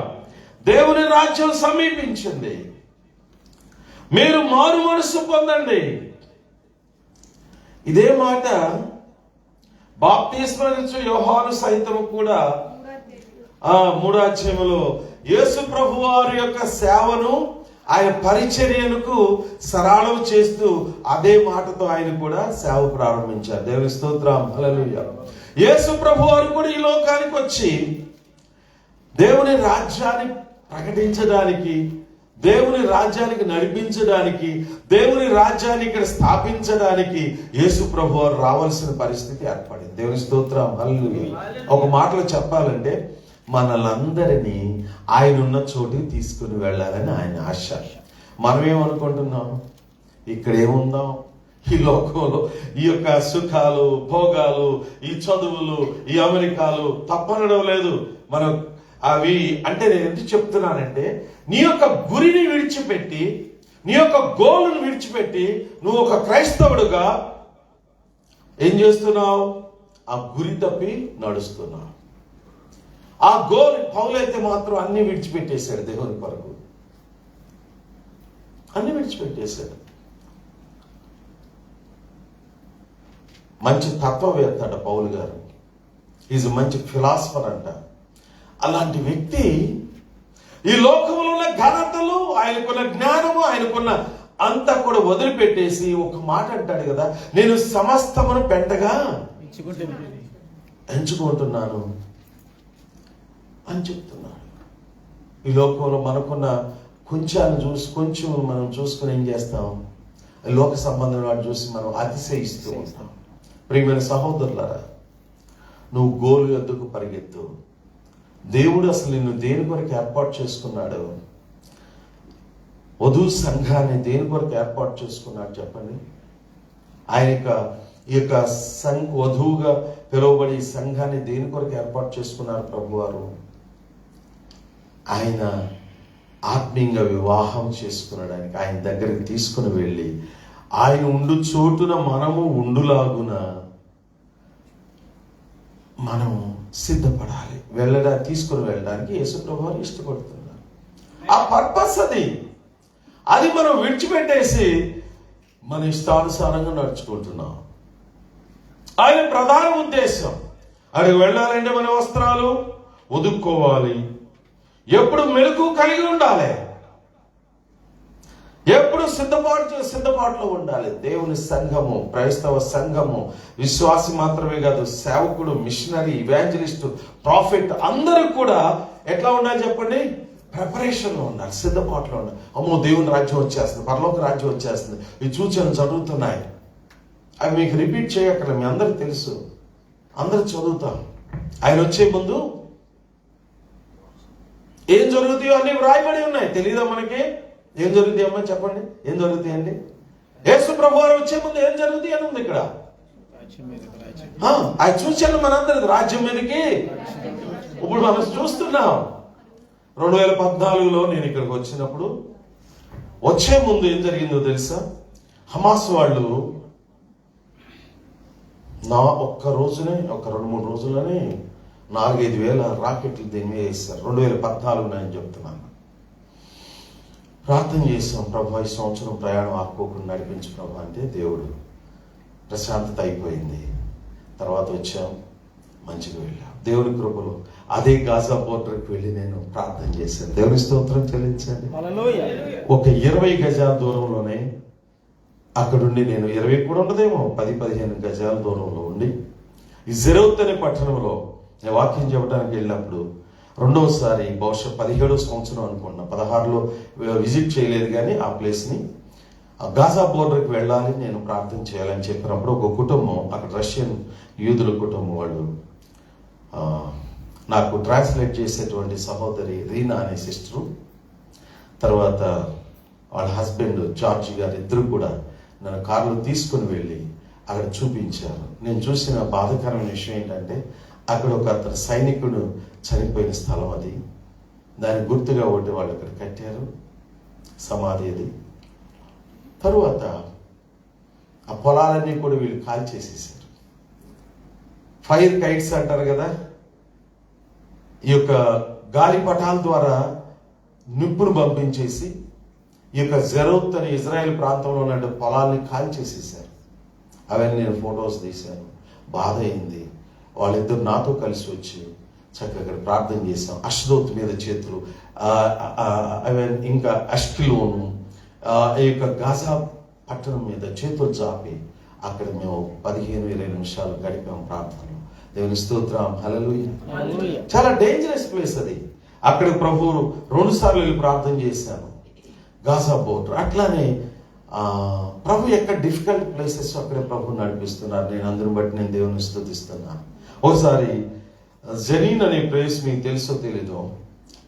దేవుని రాజ్యం సమీపించింది, మీరు మారు మనస్సు పొందండి. ఇదే మాట బాప్తిస్మరించు యోహాను సైతము కూడా 3వ అధ్యాయములో యేసు ప్రభువారి యొక్క సేవను, ఆయన పరిచర్యలకు సరళం చేస్తూ అదే మాటతో ఆయన కూడా సేవ ప్రారంభించారు. దేవుని స్తోత్రం, హల్లెలూయా. యేసు ప్రభువారు కూడా ఈ లోకానికి వచ్చి దేవుని రాజ్యాన్ని ప్రకటించడానికి, దేవుని రాజ్యానికి నడిపించడానికి, దేవుని రాజ్యాన్ని ఇక్కడ స్థాపించడానికి యేసు ప్రభువారు రావాల్సిన పరిస్థితి ఏర్పడింది. దేవుని స్తోత్రం, హల్లెలూయా. ఒక మాటలో చెప్పాలంటే మనలందరినీ ఆయన ఉన్న చోటికి తీసుకుని వెళ్ళాలని ఆయన ఆశ. మనమేమనుకుంటున్నాం, ఇక్కడ ఏముందాం, ఈ లోకంలో ఈ యొక్క సుఖాలు, భోగాలు, ఈ చదువులు, ఈ అమెరికాలు తప్పనడం లేదు. మనం అవి అంటే నేను ఎందుకు చెప్తున్నానంటే, నీ యొక్క గురిని విడిచిపెట్టి, నీ యొక్క గోలును విడిచిపెట్టి నువ్వు ఒక క్రైస్తవుడుగా ఏం చేస్తున్నావు? ఆ గురి తప్పి నడుస్తున్నావు. ఆ గోల్ పౌలైతే మాత్రం అన్ని విడిచిపెట్టేశాడు. దేవుని కొరకు అన్ని విడిచిపెట్టేశాడు. మంచి తత్వవేత్త అంట పౌలు గారు, ఈజ్ మంచి ఫిలాసఫర్ అంట. అలాంటి వ్యక్తి ఈ లోకంలో ఉన్న ఘనతలు, ఆయనకున్న జ్ఞానము, ఆయనకున్న అంతా కూడా వదిలిపెట్టేసి ఒక మాట అంటాడు కదా, నేను సమస్తమును పెంటగా ఎంచుకుంటున్నాను అని చెప్తున్నాడు. ఈ లోకంలో మనకున్న కొంచెం మనం చూసుకుని ఏం చేస్తాం? లోక సంబంధం వాడు చూసి మనం అతిశయిస్తూ ఉంటాం. ప్రియమైన సహోదరులారా, నువ్వు గోలు ఎద్దుకు పరిగెత్తు. దేవుడు అసలు నిన్ను దేని కొరకు ఏర్పాటు చేసుకున్నాడు? వధువు సంఘాన్ని దేని కొరకు ఏర్పాటు చేసుకున్నాడు చెప్పండి? ఆయన ఈ యొక్క వధువుగా పిలువబడి ఈ సంఘాన్ని దేని కొరకు ఏర్పాటు చేసుకున్నారు ప్రభువారు? ఆయన ఆత్మీయంగా వివాహం చేసుకునడానికి, ఆయన దగ్గరికి తీసుకుని వెళ్ళి ఆయన ఉండు చోటున మనము ఉండులాగున మనం సిద్ధపడాలి. తీసుకుని వెళ్ళడానికి యేసు ప్రభువారు ఇష్టపడుతున్నారు. ఆ పర్పస్ అది మనం విడిచిపెట్టేసి మన ఇష్టానుసారంగా నడుచుకుంటున్నాం. ఆయన ప్రధాన ఉద్దేశం, అక్కడికి వెళ్ళాలంటే మన వస్త్రాలు ఉదుక్కోవాలి, ఎప్పుడు మెలకు కలిగి ఉండాలి, ఎప్పుడు సిద్ధపాటులో ఉండాలి. దేవుని సంఘము, క్రైస్తవ సంఘము విశ్వాసి మాత్రమే కాదు, సేవకుడు, మిషనరీ, ఇవాంజలిస్టు, ప్రాఫిట్ అందరూ కూడా ఎట్లా ఉండాలి చెప్పండి? ప్రిపరేషన్లో ఉండాలి, సిద్ధపాటులో ఉండాలి. అమ్మో, దేవుని రాజ్యం వచ్చేస్తుంది, పరలోక రాజ్యం వచ్చేస్తుంది, ఈ సూచనలు చదువుతున్నాయి. అవి మీకు రిపీట్ చేయక్కర్లేదు, మీ అందరికి తెలుసు, అందరు చదువుతాం. ఆయన వచ్చే ముందు ఏం జరుగుతాయో అన్ని వ్రాయబడి ఉన్నాయి. తెలీదా మనకి? ఏం జరుగుతాయి అమ్మా చెప్పండి, ఏం జరుగుతాయండి? యేసు ప్రభువారు వచ్చే ముందు ఏం జరుగుతాయి అని ఉంది ఇక్కడ. అది చూసాను మనందరి రాజ్యం మీదకి. ఇప్పుడు మనం చూస్తున్నాం. 2014లో నేను ఇక్కడికి వచ్చినప్పుడు వచ్చే ముందు ఏం జరిగిందో తెలుసా? హమాస్ వాళ్ళు ఒక్క రోజునే, ఒక 2-3 రోజుల్లోనే 4-5 వేల రాకెట్లు దీని మీద వేస్తారు. 2014 అని చెప్తున్నాను. ప్రార్థన చేసాం, ప్రభు ఈ సంవత్సరం ప్రయాణం ఆపుకోకుండా నడిపించు ప్రభు అంటే దేవుడు ప్రశాంతత అయిపోయింది. తర్వాత వచ్చాం, మంచిగా వెళ్ళాం. దేవుని కృపలో అదే గాజా బోర్డర్కి వెళ్ళి నేను ప్రార్థన చేశాను. దేవుని స్తోత్రం చెల్లించండి. ఒక 20 గజాల దూరంలోనే అక్కడుండి, నేను 20 కూడా ఉండదేమో, 10-15 గజాల దూరంలో ఉండి ఈ జెరౌత్ అనే పట్టణంలో నేను వాక్యం చెప్పడానికి వెళ్ళినప్పుడు, రెండవసారి బహుశా 17వ సంవత్సరం అనుకున్నా, 16లో విజిట్ చేయలేదు కానీ ఆ ప్లేస్ని, గాజా బోర్డర్కి వెళ్ళాలి, నేను ప్రార్థన చేయాలని చెప్పినప్పుడు ఒక కుటుంబం, అక్కడ రష్యన్ యూదుల కుటుంబం వాళ్ళు, నాకు ట్రాన్స్లేట్ చేసేటువంటి సహోదరి రీనా అనే సిస్టరు, తర్వాత వాళ్ళ హస్బెండ్ జార్జి గారు, ఇద్దరు కూడా నన్ను కారులో తీసుకుని వెళ్ళి అక్కడ చూపించారు. నేను చూసిన బాధాకరమైన విషయం ఏంటంటే, అక్కడ ఒక అతను సైనికుడు చనిపోయిన స్థలం అది. దానికి గుర్తుగా ఒకటి వాళ్ళు అక్కడ కట్టారు సమాధి అది. తరువాత ఆ పొలాలన్నీ కూడా వీళ్ళు కాల్ చేసేసారు. ఫైర్ కైట్స్ అంటారు కదా, ఈ యొక్క గాలిపటాల ద్వారా నిప్పును పంపించేసి ఈ యొక్క జెరౌత్ అనే ఇజ్రాయెల్ ప్రాంతంలో ఉన్న పొలాల్ని కాల్ చేసేసారు. అవన్నీ నేను ఫొటోస్ తీశాను. బాధ అయింది. వాళ్ళిద్దరు నాతో కలిసి వచ్చి చక్కగా ప్రార్థన చేశాం. అష్డోత్ మీద చేతులు, ఇంకా అష్కిలోను, ఈ యొక్క గాజా పట్టణం మీద చేతులు చాపి అక్కడ మేము 15-20 నిమిషాలు గడిపాం ప్రార్థనలో. దేవుని స్తోత్రం, హల్లెలూయా. చాలా డేంజరస్ ప్లేస్ అది. అక్కడ ప్రభు 2 సార్లు వెళ్ళి ప్రార్థన చేశాను, గాజా బోర్డర్. అట్లానే ప్రభు యొక్క డిఫికల్ట్ ప్లేసెస్ అక్కడే ప్రభు నడిపిస్తున్నారు. నేను అందరిని బట్టి నేను దేవుని స్తుతిస్తున్నాను. ఒకసారి జనీన్ అనే ప్లేస్ మీకు తెలుసో తెలీదో,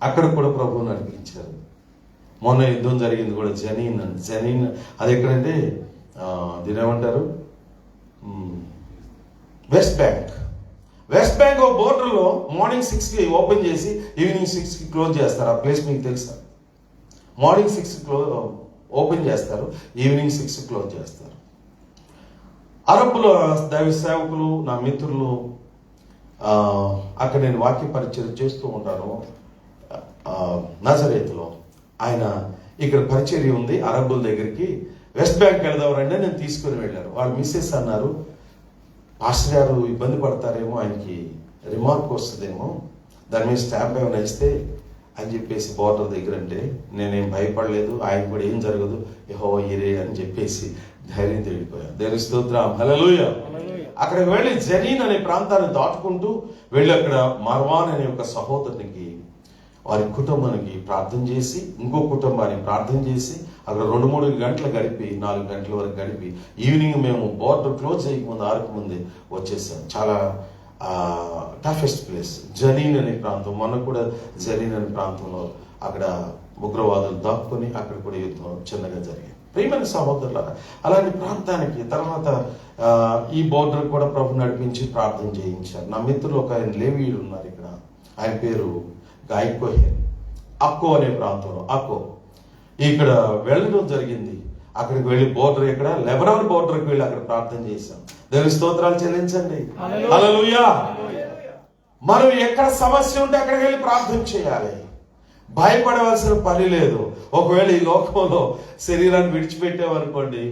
అక్కడ కూడా ప్రభు నడిపించారు. మొన్న యుద్ధం జరిగింది కూడా జనీన్ అది ఎక్కడంటే దీని ఏమంటారు, వెస్ట్ బ్యాంక్ బోర్డర్లో మార్నింగ్ 6కి ఓపెన్ చేసి ఈవినింగ్ 6కి క్లోజ్ చేస్తారు. ఆ ప్లేస్ మీకు తెలుసా? మార్నింగ్ 6కి ఓపెన్ చేస్తారు, ఈవినింగ్ 6కి క్లోజ్ చేస్తారు. అరబ్బుల దైవ సేవకులు, నా మిత్రులు, అక్కడ నేను వాక్య పరిచయం చేస్తూ ఉంటాను నజరేతులో. ఆయన ఇక్కడ పరిచర్య ఉంది అరబ్బుల దగ్గరికి, వెస్ట్ బ్యాంక్ వెళదాం రండి, నేను తీసుకుని వెళ్ళారు. వాళ్ళ మిస్సెస్ అన్నారు, పాస్టర్ గారు ఇబ్బంది పడతారేమో, ఆయనకి రిమార్క్ వస్తుందేమో, దాని మీద స్టాంప్ ఏమైనా ఇస్తే అని చెప్పేసి బోర్డర్ దగ్గర అంటే, నేనేం భయపడలేదు, ఆయన కూడా ఏం జరగదు, యెహోవా ఈరే అని చెప్పేసి ధైర్యం తెలిపోయాను. దేవుని స్తోత్రం, హల్లెలూయా. అక్కడికి వెళ్ళి జనీన్ అనే ప్రాంతాన్ని దాటుకుంటూ వెళ్ళి అక్కడ మర్వాన్ అనే ఒక సహోదరునికి, వారి కుటుంబానికి ప్రార్థన చేసి, ఇంకో కుటుంబానికి ప్రార్థన చేసి, అక్కడ 2-3 గంటలు గడిపి, 4 గంటల వరకు గడిపి, ఈవినింగ్ మేము బోర్డర్ క్లోజ్ చేయకముందు 6కి ముందే వచ్చేసాం. చాలా టఫెస్ట్ ప్లేస్ జనీన్ అనే ప్రాంతం. మొన్న కూడా జనీన్ అనే ప్రాంతంలో అక్కడ ఉగ్రవాదులు దాక్కుని అక్కడ కూడా యుద్ధం చిన్నగా జరిగింది. ప్రియమైన సహోదరులారా, అలాంటి ప్రాంతానికి తర్వాత ఈ బోర్డర్ కూడా ప్రభు నడిపించి ప్రార్థన చేయించారు. నా మిత్రులు ఒక ఆయన లేవీయుడు ఉన్నారు ఇక్కడ, ఆయన పేరు గాయకోహెన్. అక్కో అనే ప్రాంతంలో అక్కో ఇక్కడ వెళ్ళడం జరిగింది. అక్కడికి వెళ్ళి బోర్డర్, ఇక్కడ లెబనాన్ బోర్డర్కి వెళ్ళి అక్కడ ప్రార్థన చేశాం. దేవుని స్తోత్రాలు చెల్లించండి, హల్లెలూయా. మనం ఎక్కడ సమస్య ఉంటే అక్కడికి వెళ్ళి ప్రార్థన చేయాలి. భయపడవలసిన పని లేదు. ఒకవేళ ఈ లోకంలో శరీరాన్ని విడిచిపెట్టామనుకోండి,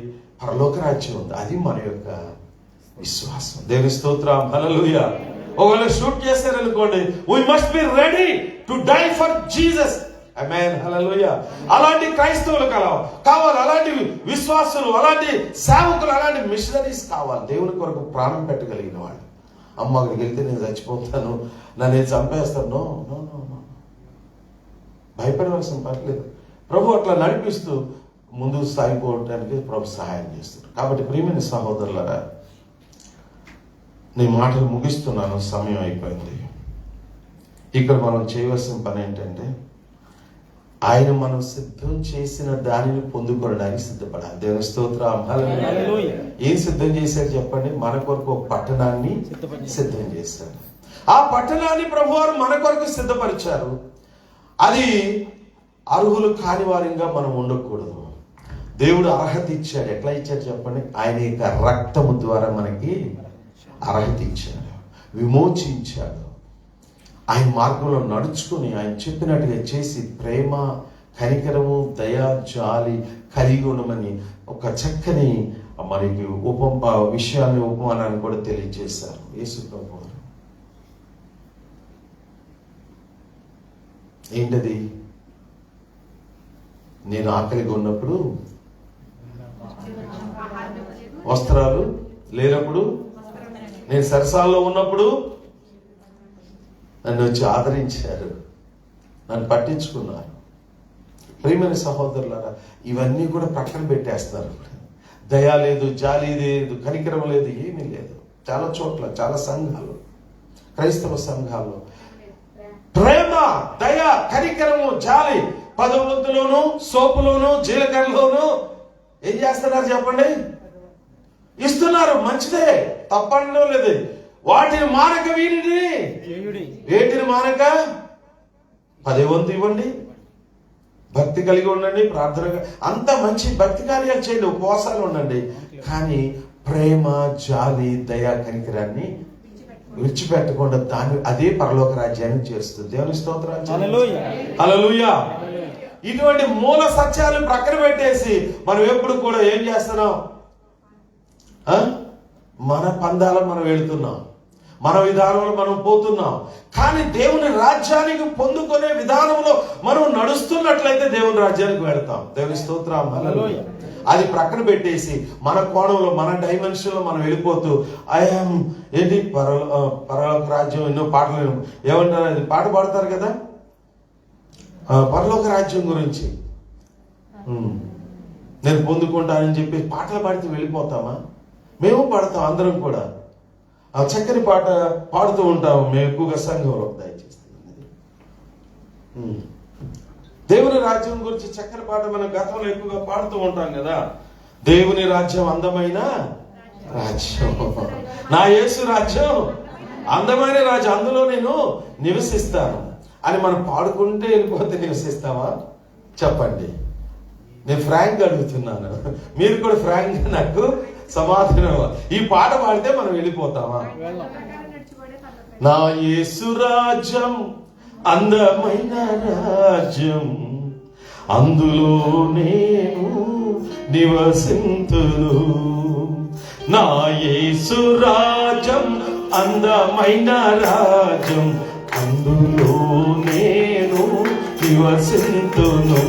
పరలోక రాజ్యం ఉంది. అది మన యొక్క విశ్వాసం. దేవుని స్తోత్రం, హల్లెలూయా. ఒకవేళ షూట్ చేశారనుకోండి, we must be ready to die for Jesus. ఆమేన్, హల్లెలూయా. అలాంటి క్రైస్తవులు కావాలి, అలాంటి విశ్వాసులు, అలాంటి సేవకులు, అలాంటి మిషనరీస్ కావాలి. దేవుని కొరకు ప్రాణం పెట్టగలిగిన వాళ్ళు. అమ్మ అక్కడికి వెళ్తే నేను చచ్చిపోతాను, నన్ను చంపేస్తాను, నో నో నో నో, భయపడవలసిన పర్లేదు. ప్రభు అట్లా నడిపిస్తూ ముందుకు సాగిపోవడానికి ప్రభు సహాయం చేస్తారు. కాబట్టి ప్రియమైన సహోదరులారా, నీ మాటలు ముగిస్తున్నాను, సమయం అయిపోయింది. ఇక్కడ మనం చేయవలసిన పని ఏంటంటే, ఆయన మనం సిద్ధం చేసిన దానిని పొందుకోవడానికి సిద్ధపడాలి. దేవుని స్తోత్రం, హల్లెలూయా. ఏం సిద్ధం చేశాడు చెప్పండి? మన కొరకు ఒక పట్టణాన్ని సిద్ధం చేశాడు. ఆ పట్టణాన్ని ప్రభువారు మన కొరకు సిద్ధపరిచారు. అది అర్హులు కాని వారిగా మనం ఉండకూడదు. దేవుడు అర్హత ఇచ్చాడు. ఎట్లా ఇచ్చాడు చెప్పండి? ఆయన యొక్క రక్తము ద్వారా మనకి అర్హత ఇచ్చాడు, విమోచించాడు. ఆయన మార్గంలో నడుచుకుని ఆయన చెప్పినట్టుగా చేసి ప్రేమ, కనికరము, దయ, జాలి కలిగి ఉండమని ఒక చక్కని మనకి విషయాన్ని, ఉపమానాన్ని కూడా తెలియజేశారు యేసు ప్రభువు. ఏంటది? నేను ఆకలిగా ఉన్నప్పుడు వస్త్రాలు లేనప్పుడు, నేను సరసాల్లో ఉన్నప్పుడు నన్ను వచ్చి ఆదరించారు, నన్ను పట్టించుకున్నారు. ప్రియమైన సహోదరులారా, ఇవన్నీ కూడా ప్రక్కన పెట్టేస్తున్నారు. దయ లేదు, జాలి లేదు, కనికరం లేదు, ఏమీ లేదు. చాలా చోట్ల, చాలా సంఘాలు, క్రైస్తవ సంఘాల్లో ప్రేమ, దయ, కనికరము, జాలి పదవులోను, సోపులోను, జీలకర్రలోను ఏం చేస్తున్నారు చెప్పండి? ఇస్తున్నారు. మంచిదే, తప్పనడం లేదు. వాటిని మానక వీటిని, వేటిని మానక 10 వంతు ఇవ్వండి, భక్తి కలిగి ఉండండి, ప్రార్థన, అంత మంచి భక్తి కార్యాలు చేయండి, ఉపవాసాలు ఉండండి. కానీ ప్రేమ, జాలి, దయ, కనికరాన్ని విడిచిపెట్టకుండా అదే పరలోక రాజ్యాన్ని చేస్తుంది. దేవుని స్తోత్రం, హల్లెలూయా. ఇటువంటి మూల సత్యాలను ప్రక్కన పెట్టేసి మనం ఎప్పుడు కూడా ఏం చేస్తున్నాం? మన పందాల మనం వెళుతున్నాం, మన విధానంలో మనం పోతున్నాం. కానీ దేవుని రాజ్యానికి పొందుకునే విధానంలో మనం నడుస్తున్నట్లయితే దేవుని రాజ్యానికి వెళతాం. దేవుని స్తోత్రం, హల్లెలూయా. అది ప్రక్కన పెట్టేసి మన కోణంలో, మన డైమెన్షన్ లో మనం వెళ్ళిపోతూ ఐఎమ్ ఏంటి పరలోక రాజ్యం, ఎన్నో పాటలు ఏమంటారు, అది పాట పాడతారు కదా పరలోక రాజ్యం గురించి నేను పొందుకుంటానని చెప్పి పాటలు పాడితే వెళ్ళిపోతామా? మేము పాడతాం, అందరం కూడా ఆ చక్కని పాట పాడుతూ ఉంటాము మేము ఎక్కువగా సంఘంలో. దయచేసి దేవుని రాజ్యం గురించి చక్కని పాట మనం గతంలో ఎక్కువగా పాడుతూ ఉంటాం కదా. దేవుని రాజ్యం అందమైన రాజ్యం, నా యేసు రాజ్యం అందమైన రాజ్యం, అందులో నేను నివసిస్తాను అని మనం పాడుకుంటే వెళ్ళిపోతే నివసిస్తావా చెప్పండి? నేను ఫ్రాంక్ అడుగుతున్నాను, మీరు కూడా ఫ్రాంక్ గా నాకు సమాధానం. ఈ పాట పాడితే మనం వెళ్ళిపోతామా? నా యేసు రాజ్యం అందమైన రాజ్యం, అందులో నేను నివసింతును. నా యేసు రాజ్యం అందమైన రాజ్యం, అందులో నేను నివసింతును.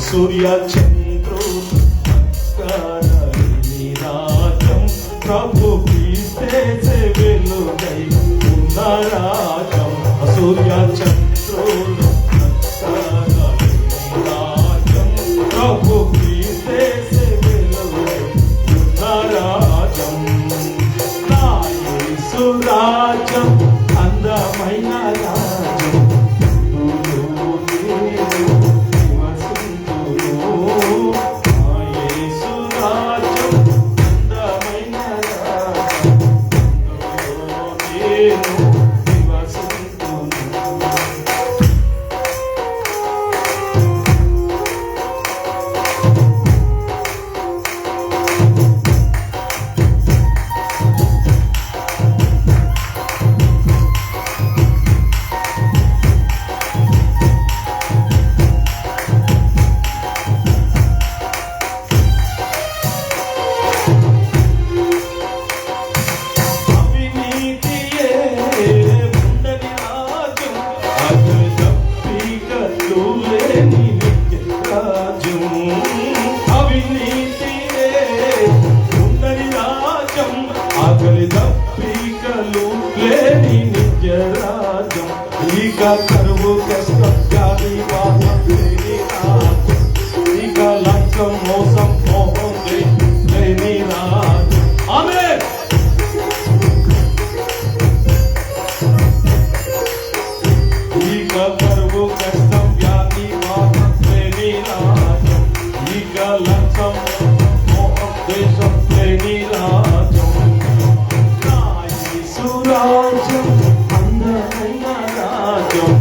సూర్య చంద్రుడు రాజ్యం, ప్రభు క్రీస్తే వెలుగై ఉన్న రాజ్యం. సూర్య చంద్రుడు రాజ్యం, ప్రభు క్రీస్తే వెలుగై ఉన్న రాజ్యం. నా యేసు రాజ్యం అందమైన రాజ్యం, కరువు కష్టం వ్యాధి బాధ ఇక లక్ష్యం మోసం మోహం లేని రాజు. ఆమేన్. ఇక కరువు కష్టం వ్యాధి బాధ లేని రాజు, ఇక లక్ష్యం మోహం దేశం లేని రాజు. నా యేసు రాజ్యం అందమైన రాజ్యం,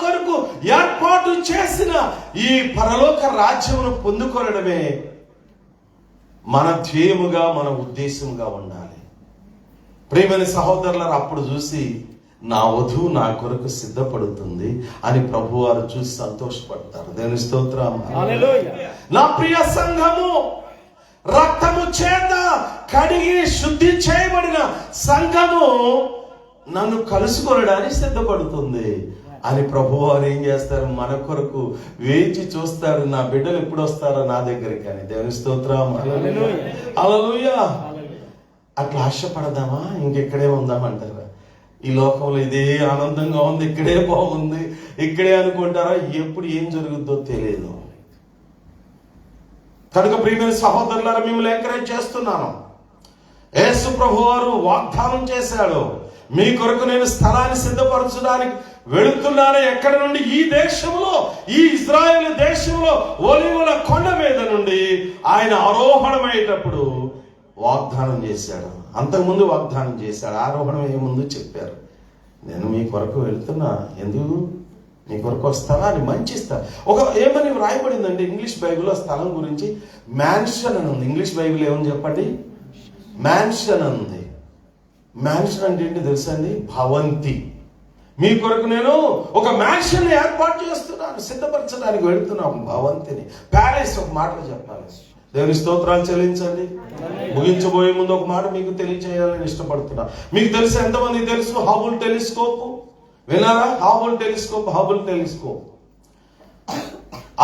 కొరకు ఏర్పాటు చేసిన ఈ పరలోక రాజ్యమును పొందుకొనడమే మన ధ్యేయముగా, మన ఉద్దేశముగా ఉండాలి. ప్రియమైన సహోదరులారా, అప్పుడు చూసి నా వధువు నా కొరకు సిద్ధపడుతుంది అని ప్రభువారు చూసి సంతోషపడతారు. దేవుని స్తోత్రం. నా ప్రియ సంఘము, రక్తము చేత కడిగి శుద్ధి చేయబడిన సంఘము నన్ను కలుసుకొనడానికి సిద్ధపడుతుంది అని ప్రభువారు ఏం చేస్తారు? మన కొరకు వేచి చూస్తారు. నా బిడ్డలు ఎప్పుడు వస్తారో నా దగ్గరికి అని. దేవుని స్తోత్రం. హల్లెలూయా. అట్లా ఆశపడదామా? ఇంకెక్కడే ఉందామంటారా? ఈ లోకంలో ఇదే ఆనందంగా ఉంది, ఇక్కడే బాగుంది, ఇక్కడే అనుకుంటారా? ఎప్పుడు ఏం జరుగుద్దో తెలియదు. కనుక ప్రియమైన సహోదరులారా, మిమ్మల్ని ఎంకరేజ్ చేస్తున్నాను. యేసు ప్రభువారు వాగ్దానం చేశాడు, మీ కొరకు నేను స్థలాన్ని సిద్ధపరచడానికి వెళుతున్నాను. ఎక్కడి నుండి? ఈ దేశంలో, ఈ ఇజ్రాయేల్ దేశంలో ఒలీవల కొండ మీద నుండి ఆయన ఆరోహణమయ్యేటప్పుడు వాగ్దానం చేశాడు. అంతకుముందు వాగ్దానం చేశాడు, ఆరోహణం అయ్యే ముందు చెప్పారు, నేను మీ కొరకు వెళుతున్నా, ఎందుకు? నీ కొరకు వస్తావా అని మంచి ఏమని వ్రాయబడిందంటే ఇంగ్లీష్ బైబిల్లో స్థలం గురించి మ్యాన్షన్ అని ఉంది. ఇంగ్లీష్ బైబిల్ ఏమని చెప్పండి? మ్యాన్షన్ అని ఉంది. మ్యాన్షన్ అంటే ఏంటి తెలుసా అండి? భవంతి. మీ కొరకు నేను ఒక మ్యాన్షన్ ఏర్పాటు చేస్తున్నాను, సిద్ధపరచడానికి వెళుతున్నాను. భవంతిని, ప్యాలెస్ ఒక మాటలో చెప్పాలి. దేవుని స్తోత్రాలు చెల్లించండి. ముగించబోయే ముందు ఒక మాట మీకు తెలియజేయాలని ఇష్టపడుతున్నా. మీకు తెలుసు, ఎంతమంది తెలుసు హబుల్ టెలిస్కోప్? విన్నారా? హబుల్ టెలిస్కోప్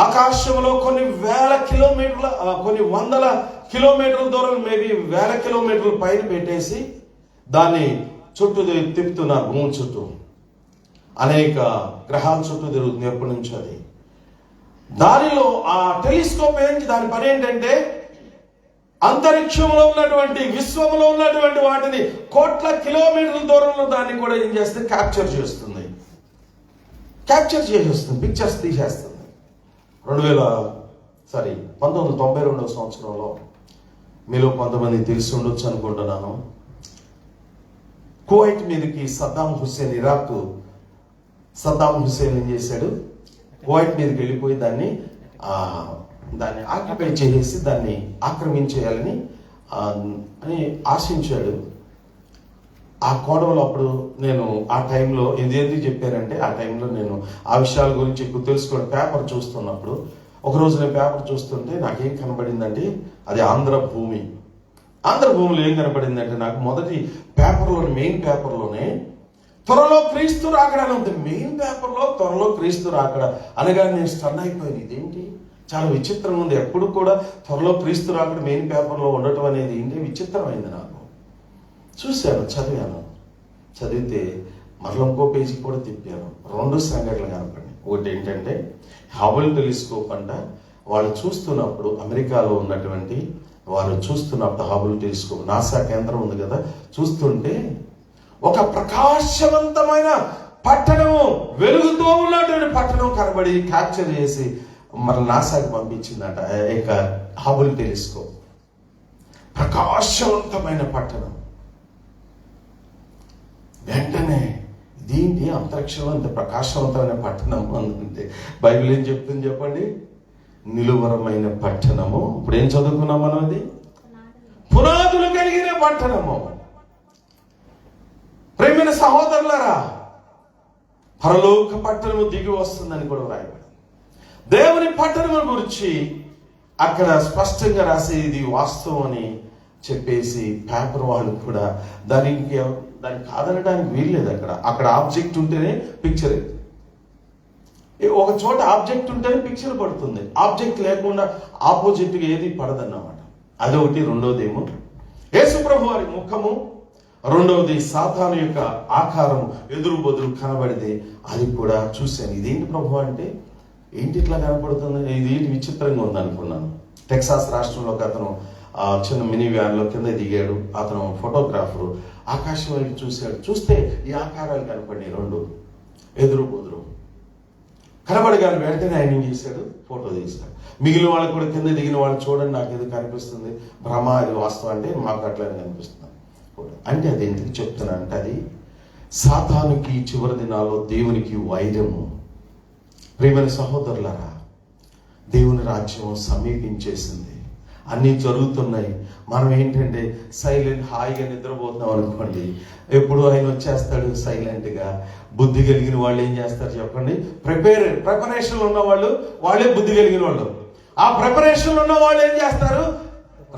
ఆకాశంలో కొన్ని వేల కిలోమీటర్ల, కొన్ని వందల కిలోమీటర్ల దూరం, మేబీ వేల కిలోమీటర్ల పైన పెట్టేసి దాన్ని చుట్టూ తిప్పుతున్నారు. భూమి చుట్టూ అనేక గ్రహాల చుట్టూ తిరుగుతుంది ఎప్పటి నుంచి. అది దానిలో ఆ టెలిస్కోప్ ఏంటి, దాని పని ఏంటంటే అంతరిక్షంలో ఉన్నటువంటి, విశ్వంలో ఉన్నటువంటి వాటిని కోట్ల కిలోమీటర్ల దూరంలో దాన్ని కూడా ఏం చేస్తుంది? క్యాప్చర్ చేసేస్తుంది, పిక్చర్స్ తీసేస్తుంది. 1992 సంవత్సరంలో మీలో కొంతమంది తెలిసి ఉండొచ్చు అనుకుంటున్నాను, కువైట్ మీదకి సద్దాం హుస్సేన్ ఏం చేశాడు? కువైట్ మీదకి వెళ్ళిపోయి దాన్ని ఆక్యుపై చేసేసి దాన్ని ఆక్రమించేయాలని అని ఆశించాడు. ఆ కోణంలో అప్పుడు నేను ఆ టైంలో ఎందుకు చెప్పానంటే, ఆ టైంలో నేను ఆ విషయాల గురించి ఎక్కువ తెలుసుకోవడం. పేపర్ చూస్తున్నప్పుడు ఒకరోజు నేను పేపర్ చూస్తుంటే నాకేం కనబడిందంటే, అది ఆంధ్రభూమిలో ఏం కనబడిందంటే, నాకు మొదటి పేపర్లోని, మెయిన్ పేపర్లోనే త్వరలో క్రీస్తు రాకడ అని ఉంది. మెయిన్ పేపర్లో త్వరలో క్రీస్తు రాకడ అనగా నేను స్టన్ అయిపోయింది. ఇదేంటి, చాలా విచిత్రంగా ఉంది. ఎప్పుడు కూడా త్వరలో క్రీస్తు రాకడ మెయిన్ పేపర్లో ఉండటం అనేది ఏంటి విచిత్రమైంది. నాకు చూశాను, చదివితే మరల ఇంకో పేజీకి కూడా తిప్పాను. 2 సంఘటనలు కనపడి. ఒకటి ఏంటంటే హబుల్ టెలిస్కోప్ అంట, వాళ్ళు చూస్తున్నప్పుడు, అమెరికాలో ఉన్నటువంటి వారు చూస్తున్నప్పుడు హబుల్ టెలిస్కోప్, నాసా కేంద్రం ఉంది కదా, చూస్తుంటే ఒక ప్రకాశవంతమైన పట్టణము, వెలుగుతూ ఉన్నటువంటి పట్టణం కనబడి క్యాప్చర్ చేసి మరి నాసాకి పంపించిందట. ఇక హబుల్ టెలిస్కోప్, ప్రకాశవంతమైన పట్టణం. వెంటనే దీంటి అంతరిక్షంలో అంత ప్రకాశవంతమైన పట్టణం అందుకుంటే బైబిల్ ఏం చెప్తుంది చెప్పండి? నిలువరమైన పట్టణము. ఇప్పుడు ఏం చదువుకున్నాం మనం? అది పునాదులు కలిగిన పట్టణము. ప్రేమైన సహోదరులారా, పరలోక పట్టణము దిగి వస్తుందని కూడా రాయబడింది. దేవుని పట్టణము గురించి అక్కడ స్పష్టంగా రాసే ఇది వాస్తవం అని చెప్పేసి పేపర్ వాళ్ళు కూడా దాన్ని కాదనడానికి వీల్లేదు. అక్కడ ఆబ్జెక్ట్ ఉంటేనే పిక్చర్, ఒక చోట ఆబ్జెక్ట్ ఉంటేనే పిక్చర్ పడుతుంది. ఆబ్జెక్ట్ లేకుండా ఆపోజిట్గా ఏది పడదన్నమాట. అదొకటి. రెండోదేమో యేసుప్రభు వారి ముఖము, రెండవది సాతాను యొక్క ఆకారం ఎదురు బదురు కనబడితే అది కూడా చూశాను. ఇదేంటి ప్రభు అంటే, ఏంటి ఇట్లా కనపడుతుంది, ఇది ఏంటి విచిత్రంగా ఉంది అనుకున్నాను. టెక్సాస్ రాష్ట్రంలో ఒక అతను చిన్న మినీ వ్యాన్లో కింద దిగాడు. అతను ఫోటోగ్రాఫరు. ఆకాశం వైపు చూశాడు. చూస్తే ఈ ఆకారాలు కనపడినాయి, 2 ఎదురు బదురు కనబడగానే వెంటనే ఆయన ఏం చేశాడు? ఫోటో తీశాడు. మిగిలిన వాళ్ళు కూడా కింద దిగిన వాళ్ళు, చూడండి నాకు ఏదో కనిపిస్తుంది, భ్రమ, అది వాస్తవం అంటే మాకు అట్లనే కనిపిస్తుంది అంటే. అది ఎందుకు చెప్తున్నా అంటే, అది సాతానుకి చివరి దినాల్లో దేవునికి వైరము. ప్రియమైన సహోదరులారా, దేవుని రాజ్యం సమీపించేసింది, అన్నీ జరుగుతున్నాయి. మనం ఏంటంటే సైలెంట్, హాయిగా నిద్రపోతున్నాం అనుకోండి. ఎప్పుడు ఆయన వచ్చేస్తాడు సైలెంట్గా. బుద్ధి కలిగిన వాళ్ళు ఏం చేస్తారు చెప్పండి? ప్రిపరేషన్లో ఉన్న వాళ్ళే బుద్ధి కలిగిన వాళ్ళు. ఆ ప్రిపరేషన్లో ఉన్న వాళ్ళు ఏం చేస్తారు?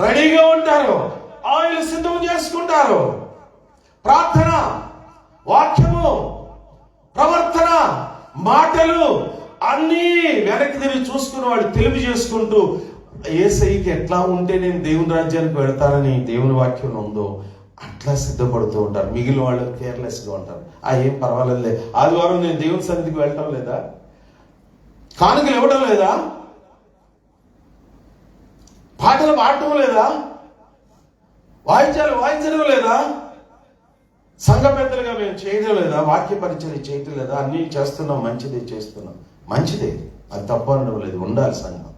రెడీగా ఉంటారు, ఆయిల్ సిద్ధం చేసుకుంటారు. ప్రార్థన, వాక్యము, ప్రవర్తన, మాటలు అన్నీ వెనక్కి తిరిగి చూసుకుని వాళ్ళు తెలివి చేసుకుంటూ యేసయ్యకి ఎట్లా ఉంటే నేను దేవుని రాజ్యానికి వెళ్తానని దేవుని వాక్యం ఉందో అట్లా సిద్ధపడుతూ ఉంటారు. మిగిలిన వాళ్ళు కేర్లెస్గా ఉంటారు. ఏం పర్వాలేదులే, ఆదివారం నేను దేవుని సన్నిధికి వెళ్ళటం లేదా, కానుకలు ఇవ్వడం లేదా, పాటలు పాడటం లేదా, వాయించడం లేదా, సంఘ పెద్దలుగా మేము చేయడం లేదా, వాక్య పరిచయం చేయటం లేదా, అన్నీ చేస్తున్నాం, మంచిదే, అది తప్ప అనడం లేదు, ఉండాలి సంఘం.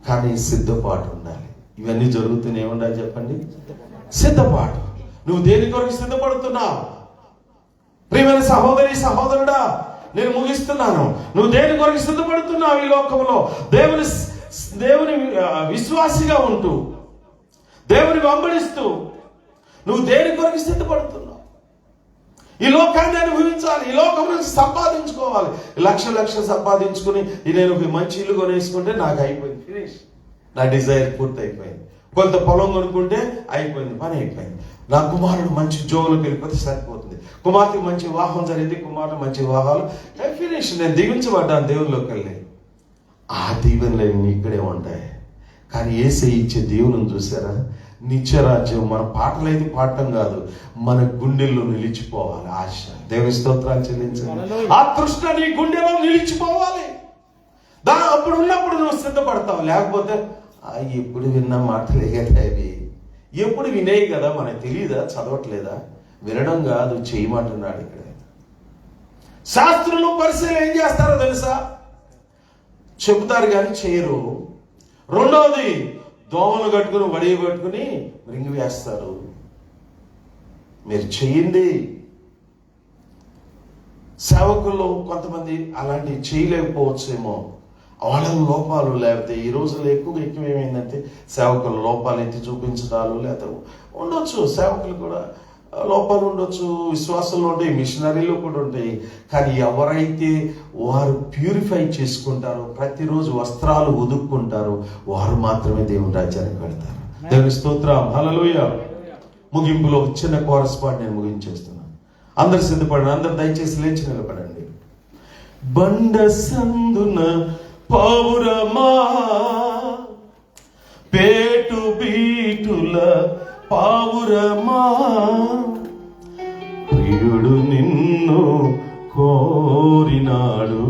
కానీ సిద్ధపాటు ఉండాలి. ఇవన్నీ జరుగుతూనే ఉండాలి. చెప్పండి, సిద్ధపాటు. నువ్వు దేని కొరకు సిద్ధపడుతున్నావు? ప్రియమైన సహోదరి, సహోదరుడా, నేను ముగిస్తున్నాను. నువ్వు దేని కొరకు సిద్ధపడుతున్నావు? ఈ లోకంలో దేవుని విశ్వాసిగా ఉంటూ, దేవుని వెంబడిస్తూ నువ్వు దేని కొరకు సిద్ధపడుతున్నావు? ఈ లోకాన్ని అనుభవించాలి, ఈ లోకం నుంచి సంపాదించుకోవాలి. లక్షలు సంపాదించుకుని నేను ఒక మంచి ఇల్లు కొనేసుకుంటే నాకు అయిపోయింది, ఫినిష్, నా డిజైర్ పూర్తి అయిపోయింది. కొంత పొలం కొనుక్కుంటే అయిపోయింది, పని అయిపోయింది. నా కుమారుడు మంచి ఉద్యోగులకు వెళ్ళిపోతే సరిపోతుంది, కుమార్తెకి మంచి వివాహం జరిగింది, కుమారుడు మంచి వివాహాలు, ఫినిష్. నేను దీవించబడ్డాను దేవునిలోకి వెళ్ళి. ఆ దీవెనలు ఇక్కడే ఉంటాయి. కానీ యేసయ్య ఇచ్చే దేవుని చూసారా? నిత్యరాజ్యం. మన పాటలైతే పాడటం కాదు, మన గుండెల్లో నిలిచిపోవాలి ఆశ. దేవుని స్తోత్రాలు చెల్లించాలి. ఆ తృష్ణ నీ గుండెలో నిలిచిపోవాలి. అప్పుడు ఉన్నప్పుడు నువ్వు సిద్ధపడతావు. లేకపోతే ఎప్పుడు విన్న మాటలే కదా అవి, ఎప్పుడు వినేయి కదా, మనకు తెలియదా? చదవట్లేదా? వినడం కాదు, చేయమంటున్నాడు ఇక్కడ. శాస్త్రులు పరిశీలన ఏం చేస్తారో తెలుసా? చెబుతారు కానీ చేయరు. రెండవది, దోమలు కట్టుకుని వడియ కట్టుకుని రింగు వేస్తారు. మీరు చెయ్యండి. సేవకుల్లో కొంతమంది అలాంటివి చేయలేకపోవచ్చేమో, వాళ్ళ లోపాలు. లేకపోతే ఈ రోజుల్లో ఎక్కువ ఏమైందంటే సేవకుల లోపాలు ఎత్తి చూపించడాలు, లేకపోతే ఉండొచ్చు, సేవకులు కూడా లోపాలు ఉండొచ్చు, విశ్వాసంలో ఉంటాయి, మిషనరీలో కూడా ఉంటాయి. కానీ ఎవరైతే వారు ప్యూరిఫై చేసుకుంటారో, ప్రతిరోజు వస్త్రాలు ఉదుక్కుంటారో, వారు మాత్రమే దేవుని రాజ్యానికి వెళ్తారు. దేవుని స్తోత్రం, హల్లెలూయా. ముగింపులో చిన్న కోరస్ పాట నేను ముగించేస్తున్నాను. అందరు సిద్ధపడండి, అందరు దయచేసి లేచి నిలబడండి. బండ సందున పౌరమా, పేటు బీటుల పావురమా, ప్రియుడు నిన్ను కోరినాడు,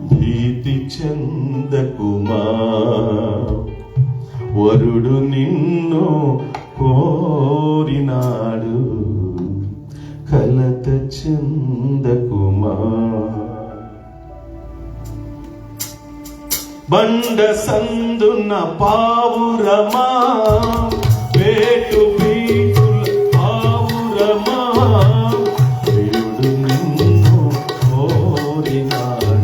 భీతి చెందకుమా, వరుడు నిన్ను కోరినాడు, కలత చెందకుమా. బండ సందున పావురమా, వేటు బీటుల పావురమా, ప్రియుడు నిన్ను కోరినాడు,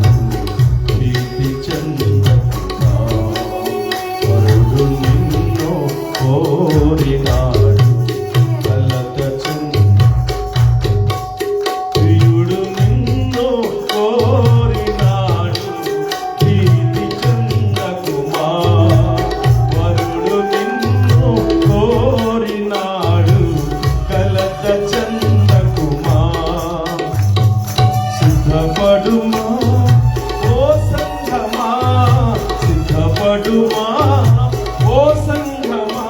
భీతి చెందకుమా, వరుడు నిన్ను కోరినాడు, కలత ప్రియుడు నిన్ను కోరినాడు, భీతి చెందకుమా, వరుడు నిన్ను కోరినాడు, కలత చెందకుమా. సిద్ధపడుమా ఓ సంఘమా, సిద్ధపడుమా ఓ సంఘమా,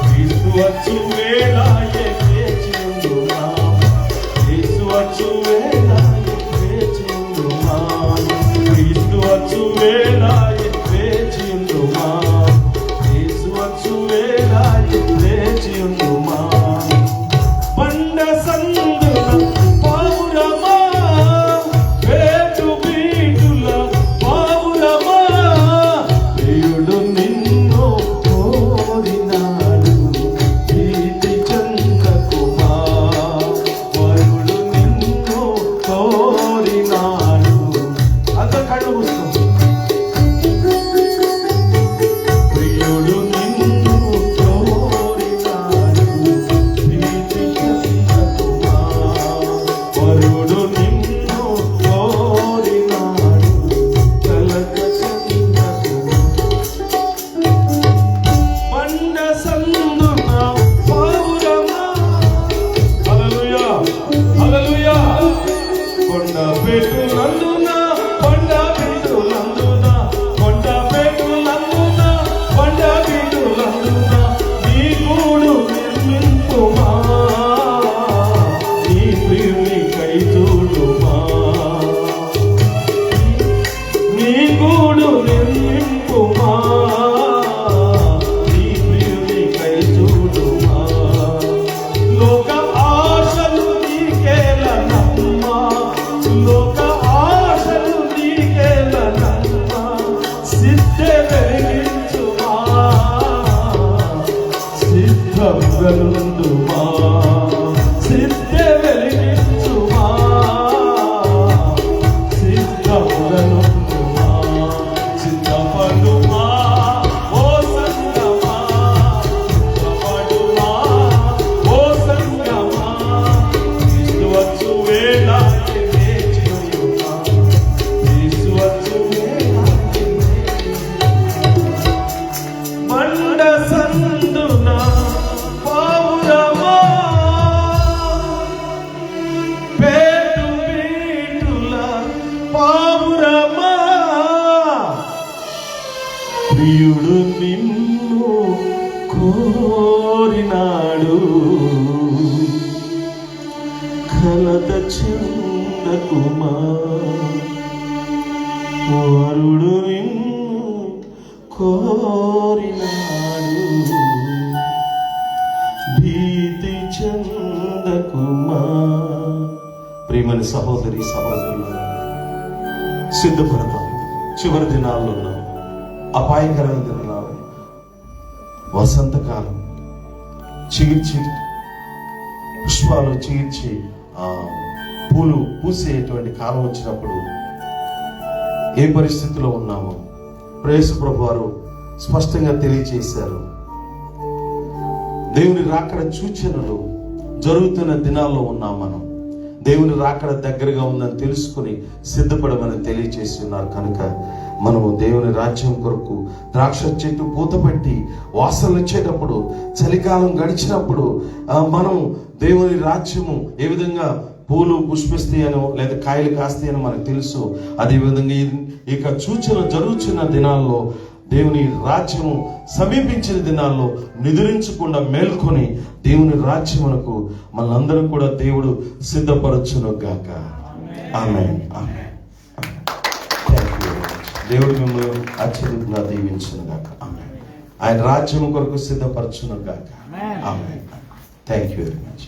క్రీస్తు వచ్చు వేళాయే వేచియుండుమా, క్రీస్తు వచ్చు వేళాయే వేచియుండుమా, క్రీస్తు వచ్చు వేళాయే వేచియుండుమా, క్రీస్తు వచ్చు వేళాయే వేచియుండుమా. బండ సందున పావురమా, వేటు బీటుల పావురమా, ప్రియుడు నిన్ను కోరినాడు, భీతి చెందకుమా, వరుడు నిన్ను కోరినాడు, సిద్ధముగనుండుమా, సిద్ధ వెలిగించుమా, సిద్ధముగనుండుమా, సిద్ధపడుమా ఓ సంగమా, సిద్ధపడుమా ఓ సంగమా, క్రీస్తు వచ్చు వేళ వేచియున్నా, క్రీస్తు వచ్చు వేళ మండ సందున పావురమా, పేటు పీటుల పావురమా, ప్రియుడు నిన్ను కోరినాడు, కలత చెందకుమా, వరుడు నిన్ను కోరినాడు, భీతి చెందకుమా. ప్రియమని సహోదరి సహోదరులు, సిద్ధపడతాం. చివరి దినాల్లో ఉన్నాం, అపాయకరమైన దినాలు, వసంతకాలం చిగిర్చి పుష్పాలు చిగిర్చి పూలు పూసేటువంటి కాలం వచ్చినప్పుడు ఏ పరిస్థితిలో ఉన్నామో యేసు ప్రభు వారు స్పష్టంగా తెలియజేశారు. దేవుని రాకడ సూచనలు జరుగుతున్న దినాల్లో ఉన్నాం మనం. దేవుని రాకడ దగ్గరగా ఉందని తెలుసుకుని సిద్ధపడమని తెలియజేసి ఉన్నారు. కనుక మనము దేవుని రాజ్యం కొరకు ద్రాక్ష చెట్టు పూతపెట్టి వాసనలు వచ్చేటప్పుడు, చలికాలం గడిచినప్పుడు మనం దేవుని రాజ్యము ఏ విధంగా పూలు పుష్పిస్తాయనో లేదా కాయలు కాస్తాయనో మనకు తెలుసు. అదేవిధంగా ఇక సూచనలు జరుగుతున్న దినాల్లో, దేవుని రాజ్యము సమీపించిన దినాల్లో నిద్రించకుండా మేల్కొని దేవుని రాజ్యమునకు మనందరూ కూడా దేవుడు సిద్ధపరచును గాక. ఆమేన్. ఆమేన్. దేవుడు మిమ్మల్ని అత్యధికంగా దీవించును గాక. ఆమేన్. ఆయన రాజ్యము కొరకు సిద్ధపరచును గాక. Amen. Thank you very much.